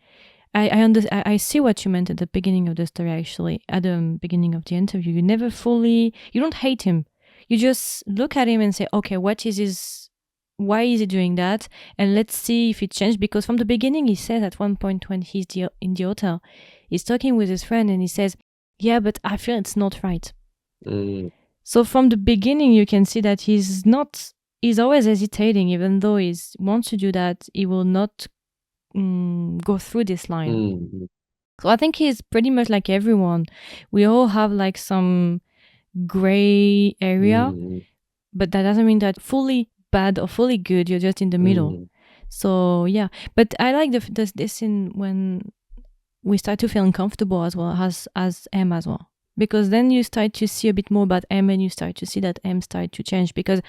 I see what you meant at the beginning of the story actually. At the beginning of the interview, you don't hate him. You just look at him and say, okay, what is his, why is he doing that? And let's see if it changed. Because from the beginning, he says at one point when he's in the hotel, he's talking with his friend and he says, yeah, but I feel it's not right. mm, So from the beginning, you can see that he's always hesitating, even though he wants to do that, he will not go through this line. mm, So I think he's pretty much like everyone. We all have like some gray area, mm, but that doesn't mean that fully bad or fully good, you're just in the middle. mm. So yeah, but I like the scene when we start to feel uncomfortable as well as M as well, because then you start to see a bit more about M, and you start to see that M start to change, because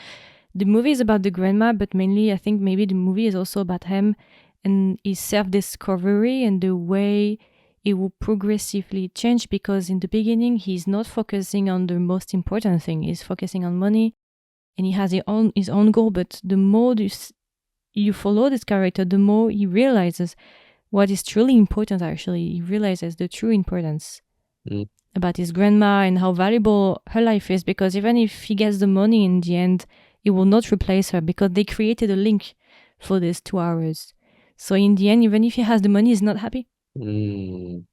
the movie is about the grandma, but mainly I think maybe the movie is also about him and his self-discovery and the way it will progressively change, because in the beginning he's not focusing on the most important thing. He's focusing on money, and he has his own goal, but the more you follow this character, the more he realizes what is truly important. Actually, he realizes the true importance about his grandma and how valuable her life is, because even if he gets the money in the end, it will not replace her, because they created a link for these 2 hours. So in the end, even if he has the money, he's not happy. Mm.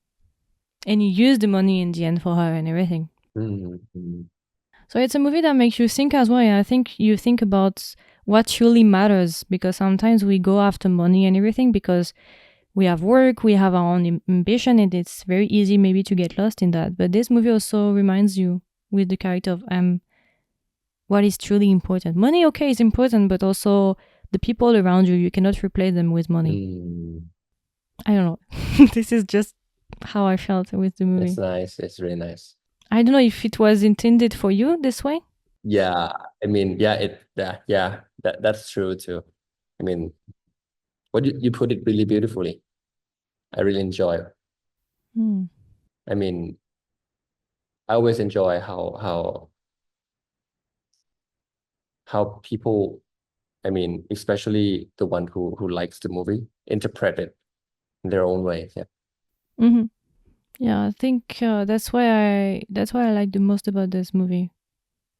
And he used the money in the end for her and everything. So it's a movie that makes you think as well. And I think you think about what truly matters, because sometimes we go after money and everything because we have work, we have our own ambition, and it's very easy maybe to get lost in that. But this movie also reminds you, with the character of M, what is truly important. Money, okay, is important, but also the people around you, you cannot replace them with money. I don't know. This is just how I felt with the movie. It's nice. It's really nice. I don't know if it was intended for you this way. Yeah, I mean, that's true too. I mean, what you put it really beautifully. I really enjoy. I mean, I always enjoy how people, I mean, especially the one who likes the movie, interpret it in their own way. Yeah. Mm-hmm. Yeah, I think that's why I like the most about this movie.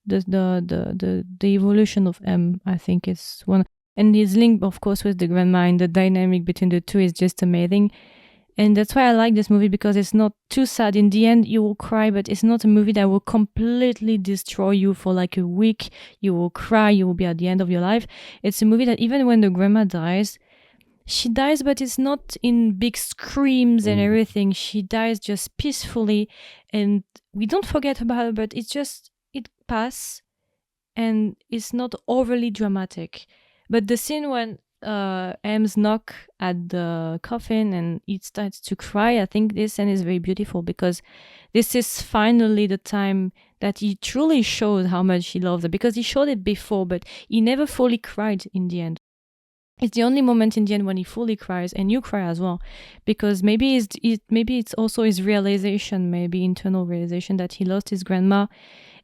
The evolution of M, I think, is one, and his link, of course, with the grandma, and the dynamic between the two is just amazing. And that's why I like this movie, because it's not too sad. In the end, you will cry, but it's not a movie that will completely destroy you for like a week. You will cry, you will be at the end of your life. It's a movie that even when the grandma dies, she dies, but it's not in big screams and everything. She dies just peacefully, and we don't forget about her, but it's just, it passes, and it's not overly dramatic. But the scene when M's knock at the coffin and he starts to cry, I think this scene is very beautiful, because this is finally the time that he truly shows how much he loves her, because he showed it before, but he never fully cried in the end. It's the only moment in the end when he fully cries, and you cry as well, because maybe it's also his realization, maybe internal realization, that he lost his grandma,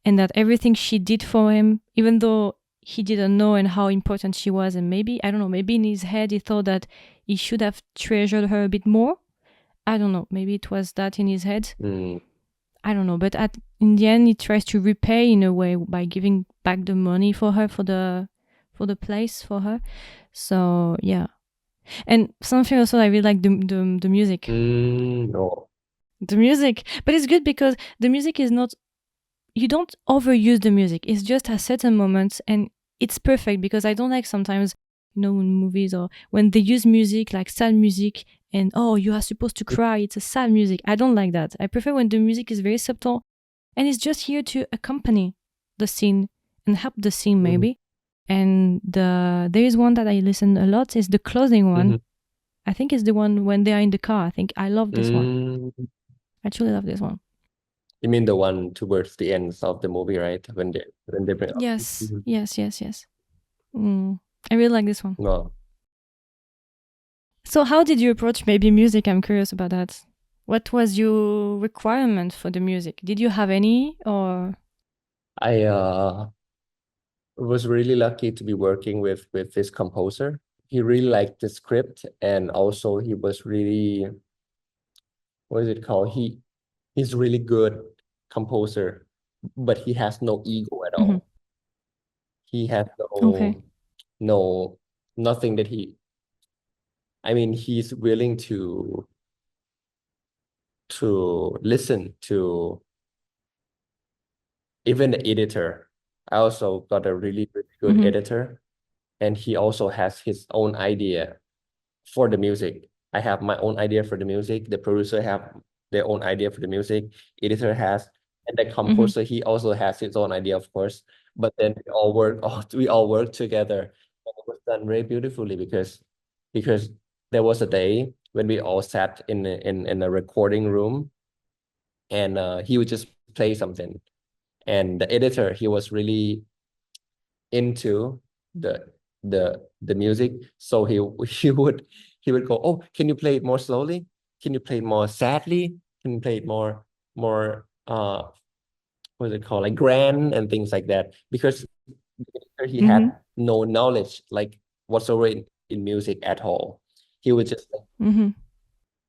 and that everything she did for him, even though he didn't know and how important she was, and maybe, I don't know, maybe in his head he thought that he should have treasured her a bit more. I don't know, maybe it was that in his head. I don't know, but in the end he tries to repay in a way by giving back the money for her, for the place for her. So yeah. And something also I really like, the music. No. The music, but it's good because the music is not, you don't overuse the music. It's just at certain moments, and it's perfect, because I don't like sometimes, in movies, or when they use music like sad music, and oh, you are supposed to cry, it's a sad music. I don't like that. I prefer when the music is very subtle and it's just here to accompany the scene and help the scene maybe. And there is one that I listen a lot, is the closing one. I think it's the one when they are in the car. I think I love this one. I truly love this one. You mean the one towards the end of the movie, right? When they bring up. Yes, yes. I really like this one. Well, so how did you approach maybe music? I'm curious about that. What was your requirement for the music? Did you have any, or? I was really lucky to be working with this composer. He really liked the script, and also he was really, what is it called? He's really good composer, but he has no ego at all. He has nothing that I mean, he's willing to listen to even the editor. I also got a really, really good editor, and he also has his own idea for the music. I have my own idea for the music. The producer have their own idea for the music. Editor has, and the composer, he also has his own idea, of course. But then we all work together. And it was done very beautifully, because because there was a day when we all sat in a recording room, and he would just play something, and the editor, he was really into the the music, so he would he would go, oh, can you play it more slowly, can you play it more sadly, can you play it more what is it called, like grand and things like that, because he Mm-hmm. had no knowledge like whatsoever in music at all. He would just Mm-hmm.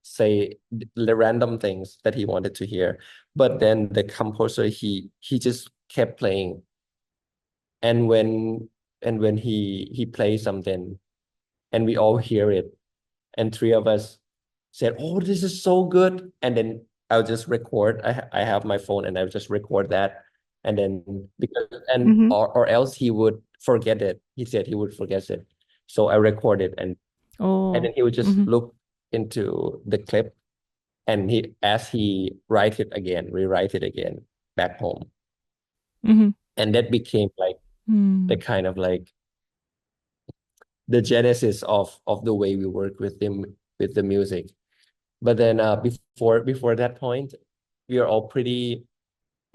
say the random things that he wanted to hear, but then the composer, he just kept playing, and when he plays something and we all hear it, and three of us said, oh, this is so good, and then I'll just record. I have my phone, and I'll just record that, and then because and Mm-hmm. or else he would forget it. He said he would forget it, so I record it, and Oh. then he would just Mm-hmm. look into the clip, and he as he rewrite it again back home, Mm-hmm. and that became like the Mm. kind of like the genesis of the way we work with him with the music. But then before that point, we are all pretty,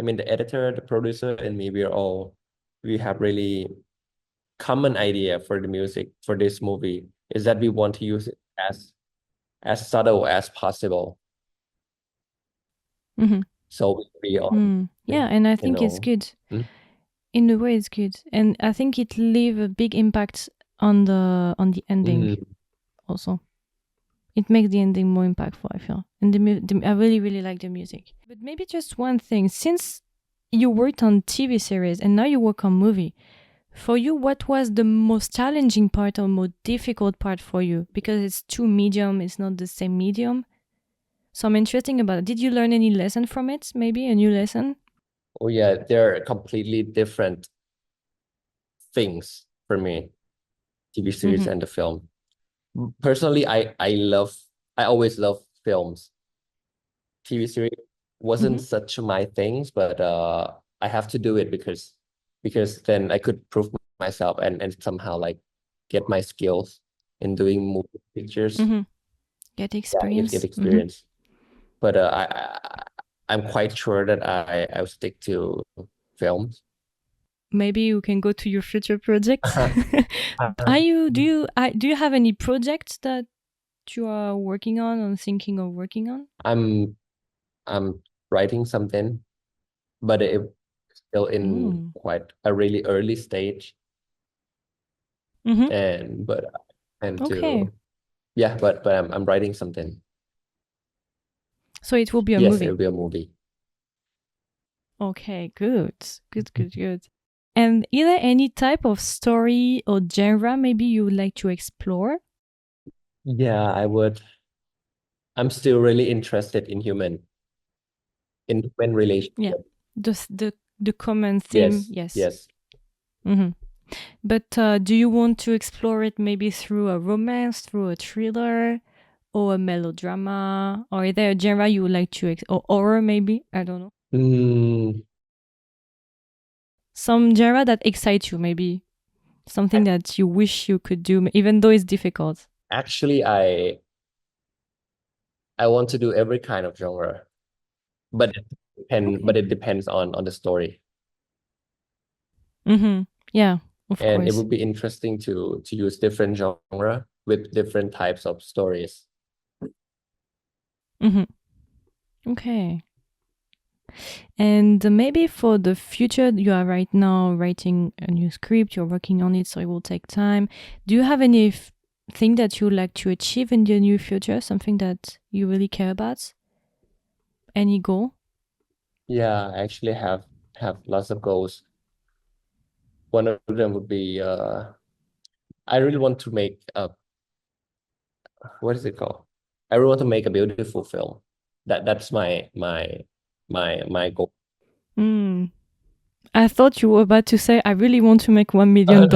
I mean, the editor, the producer, and me, we have really common idea for the music for this movie, is that we want to use it as subtle as possible. Mm-hmm. So we all, Mm. Yeah, and I you think it's know. good. Mm, In a way, it's good, and I think it leave a big impact on the ending mm, also. It makes the ending more impactful, I feel. And I really, really like the music. But maybe just one thing. Since you worked on TV series and now you work on movie, for you, what was the most challenging part or more difficult part for you? Because it's two medium, it's not the same medium. So I'm interested about it. Did you learn any lesson from it? Maybe a new lesson? oh yeah, they're completely different things for me, TV series Mm-hmm. and the film. Personally, I always love films. TV series wasn't Mm-hmm. such my things, but I have to do it because then I could prove myself and somehow like get my skills in doing movie pictures. Mm-hmm. Get Yeah, get experience. Mm-hmm. experience. But I'm quite sure that I'll stick to films. Maybe you can go to your future projects. Are you do you have any projects that you are working on or thinking of working on? I'm I'm writing something, but it's still in Mm. quite a really early stage, Mm-hmm. and but and Okay. to yeah, but I'm writing something. So it will be a Yes, it'll movie. be a movie. Okay, good. Good, good, good. And is there any type of story or genre maybe you would like to explore? Yeah, I would. I'm still really interested in human Yeah. relationship. The common theme, Yes, yes. yes. Mm-hmm. But do you want to explore it maybe through a romance, through a thriller, or a melodrama? Or is there a genre you would like to, or horror maybe? I don't know. Mm, Some genre that excites you, maybe something that you wish you could do, even though it's difficult. actually, I want to do every kind of genre, but Okay. it depends on the story. Mm-hmm. Yeah, of And it course. would be interesting to use different genre with different types of stories. Mm-hmm. Okay. And maybe for the future, you are right now writing a new script, you're working on it, so it will take time. Do you have any thing that you would like to achieve in the near future? Something that you really care about? Any goal? Yeah, I actually have lots of goals. One of them would be I really want to make a what is it called? I really want to make a beautiful film. That's my goal. Mm. I thought you were about to say, I really want to make $1 million.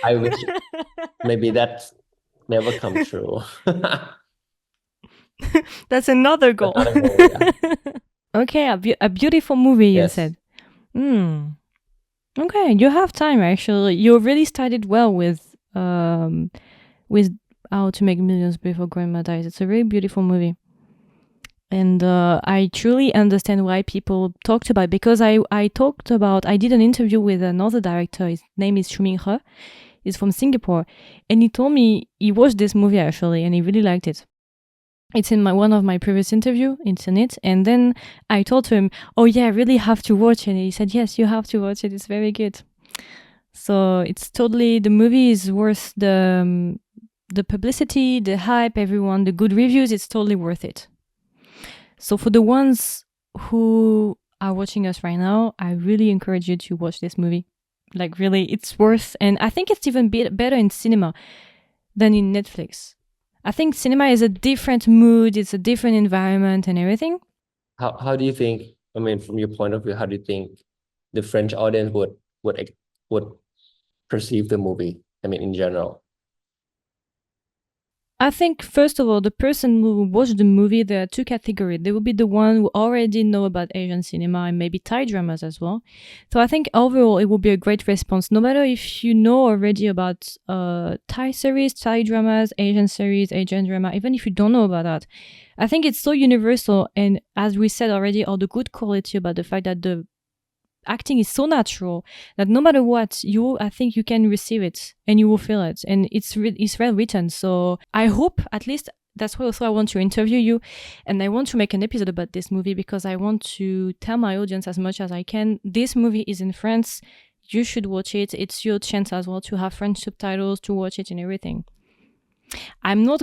I wish maybe that's never come true. That's another goal. Another goal, yeah. Okay, a beautiful movie, you Yes. said. Hmm. Okay, you have time actually. You really started well with with How to Make Millions Before Grandma Dies. It's a very beautiful movie. And I truly understand why people talked about it, because I did an interview with another director. His name is Chu Ming He. He's from Singapore. And he told me he watched this movie actually and he really liked it. It's in one of my previous interview. It's in it. And then I told him, oh yeah, I really have to watch it. And he said, yes, you have to watch it. It's very good. So it's totally, the movie is worth the publicity, the hype, everyone, the good reviews. It's totally worth it. So for the ones who are watching us right now, I really encourage you to watch this movie. Like really, it's worth, and I think it's even better in cinema than in Netflix. I think cinema is a different mood, it's a different environment and everything. How do you think, I mean, from your point of view, how do you think the French audience would perceive the movie? I mean, in general. I think, first of all, the person who watched the movie, there are two categories. There will be the one who already know about Asian cinema and maybe Thai dramas as well. So I think overall it will be a great response, no matter if you know already about Thai series, Thai dramas, Asian series, Asian drama, even if you don't know about that. I think it's so universal, and as we said already, all the good quality about the fact that the acting is so natural that no matter what, I think you can receive it and you will feel it, and it's well written. So I hope, at least that's why also I want to interview you, and I want to make an episode about this movie because I want to tell my audience as much as I can. This movie is in France. You should watch it. It's your chance as well to have French subtitles, to watch it and everything. I'm not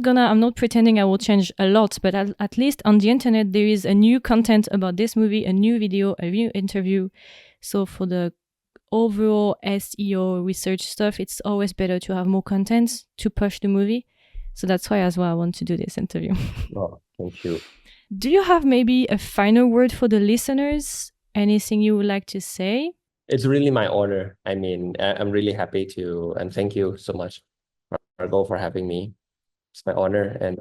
pretending I will change a lot, but at least on the internet there is a new content about this movie, a new video, a new interview. So for the overall SEO research stuff, it's always better to have more content to push the movie. So that's why as well I want to do this interview. Oh, thank you. Do you have maybe a final word for the listeners? Anything you would like to say? It's really my honor. I mean, I'm really happy to, and thank you so much, Margot, for having me. It's my honor, and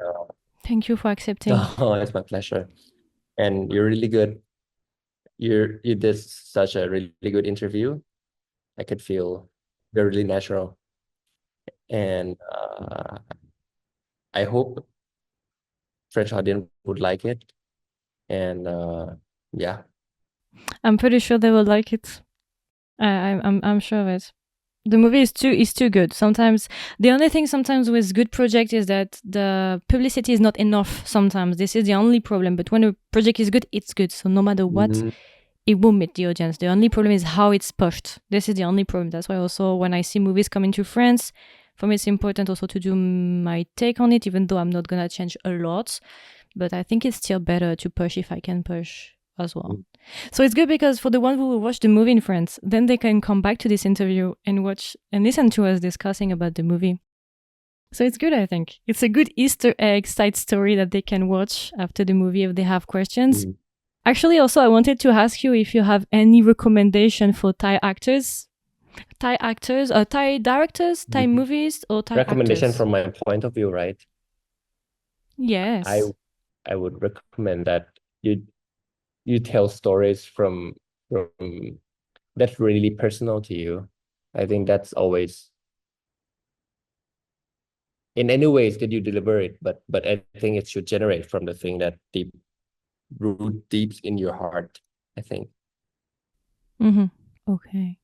thank you for accepting. Oh, it's my pleasure. And you're really good. You did such a really good interview. I could feel they're really natural, and I hope French audience would like it. And yeah, I'm pretty sure they will like it. I'm sure of it. The movie is too good. Sometimes the only thing sometimes with good project is that the publicity is not enough. Sometimes this is the only problem. But when a project is good, it's good. So no matter what, it will meet the audience. The only problem is how it's pushed. This is the only problem. That's why also when I see movies coming to France, for me it's important also to do my take on it, even though I'm not gonna change a lot. But I think it's still better to push if I can push as well. So it's good because for the one who will watch the movie in France, then they can come back to this interview and watch and listen to us discussing about the movie. So it's good, I think. It's a good Easter egg side story that they can watch after the movie if they have questions. Actually, also, I wanted to ask you if you have any recommendation for Thai actors, Thai directors, Thai movies, or Thai recommendation actors. From my point of view, right? Yes. I would recommend that you tell stories from that's really personal to you. I think that's always, in any ways that you deliver it, but I think it should generate from the thing that root deep in your heart, I think. Okay.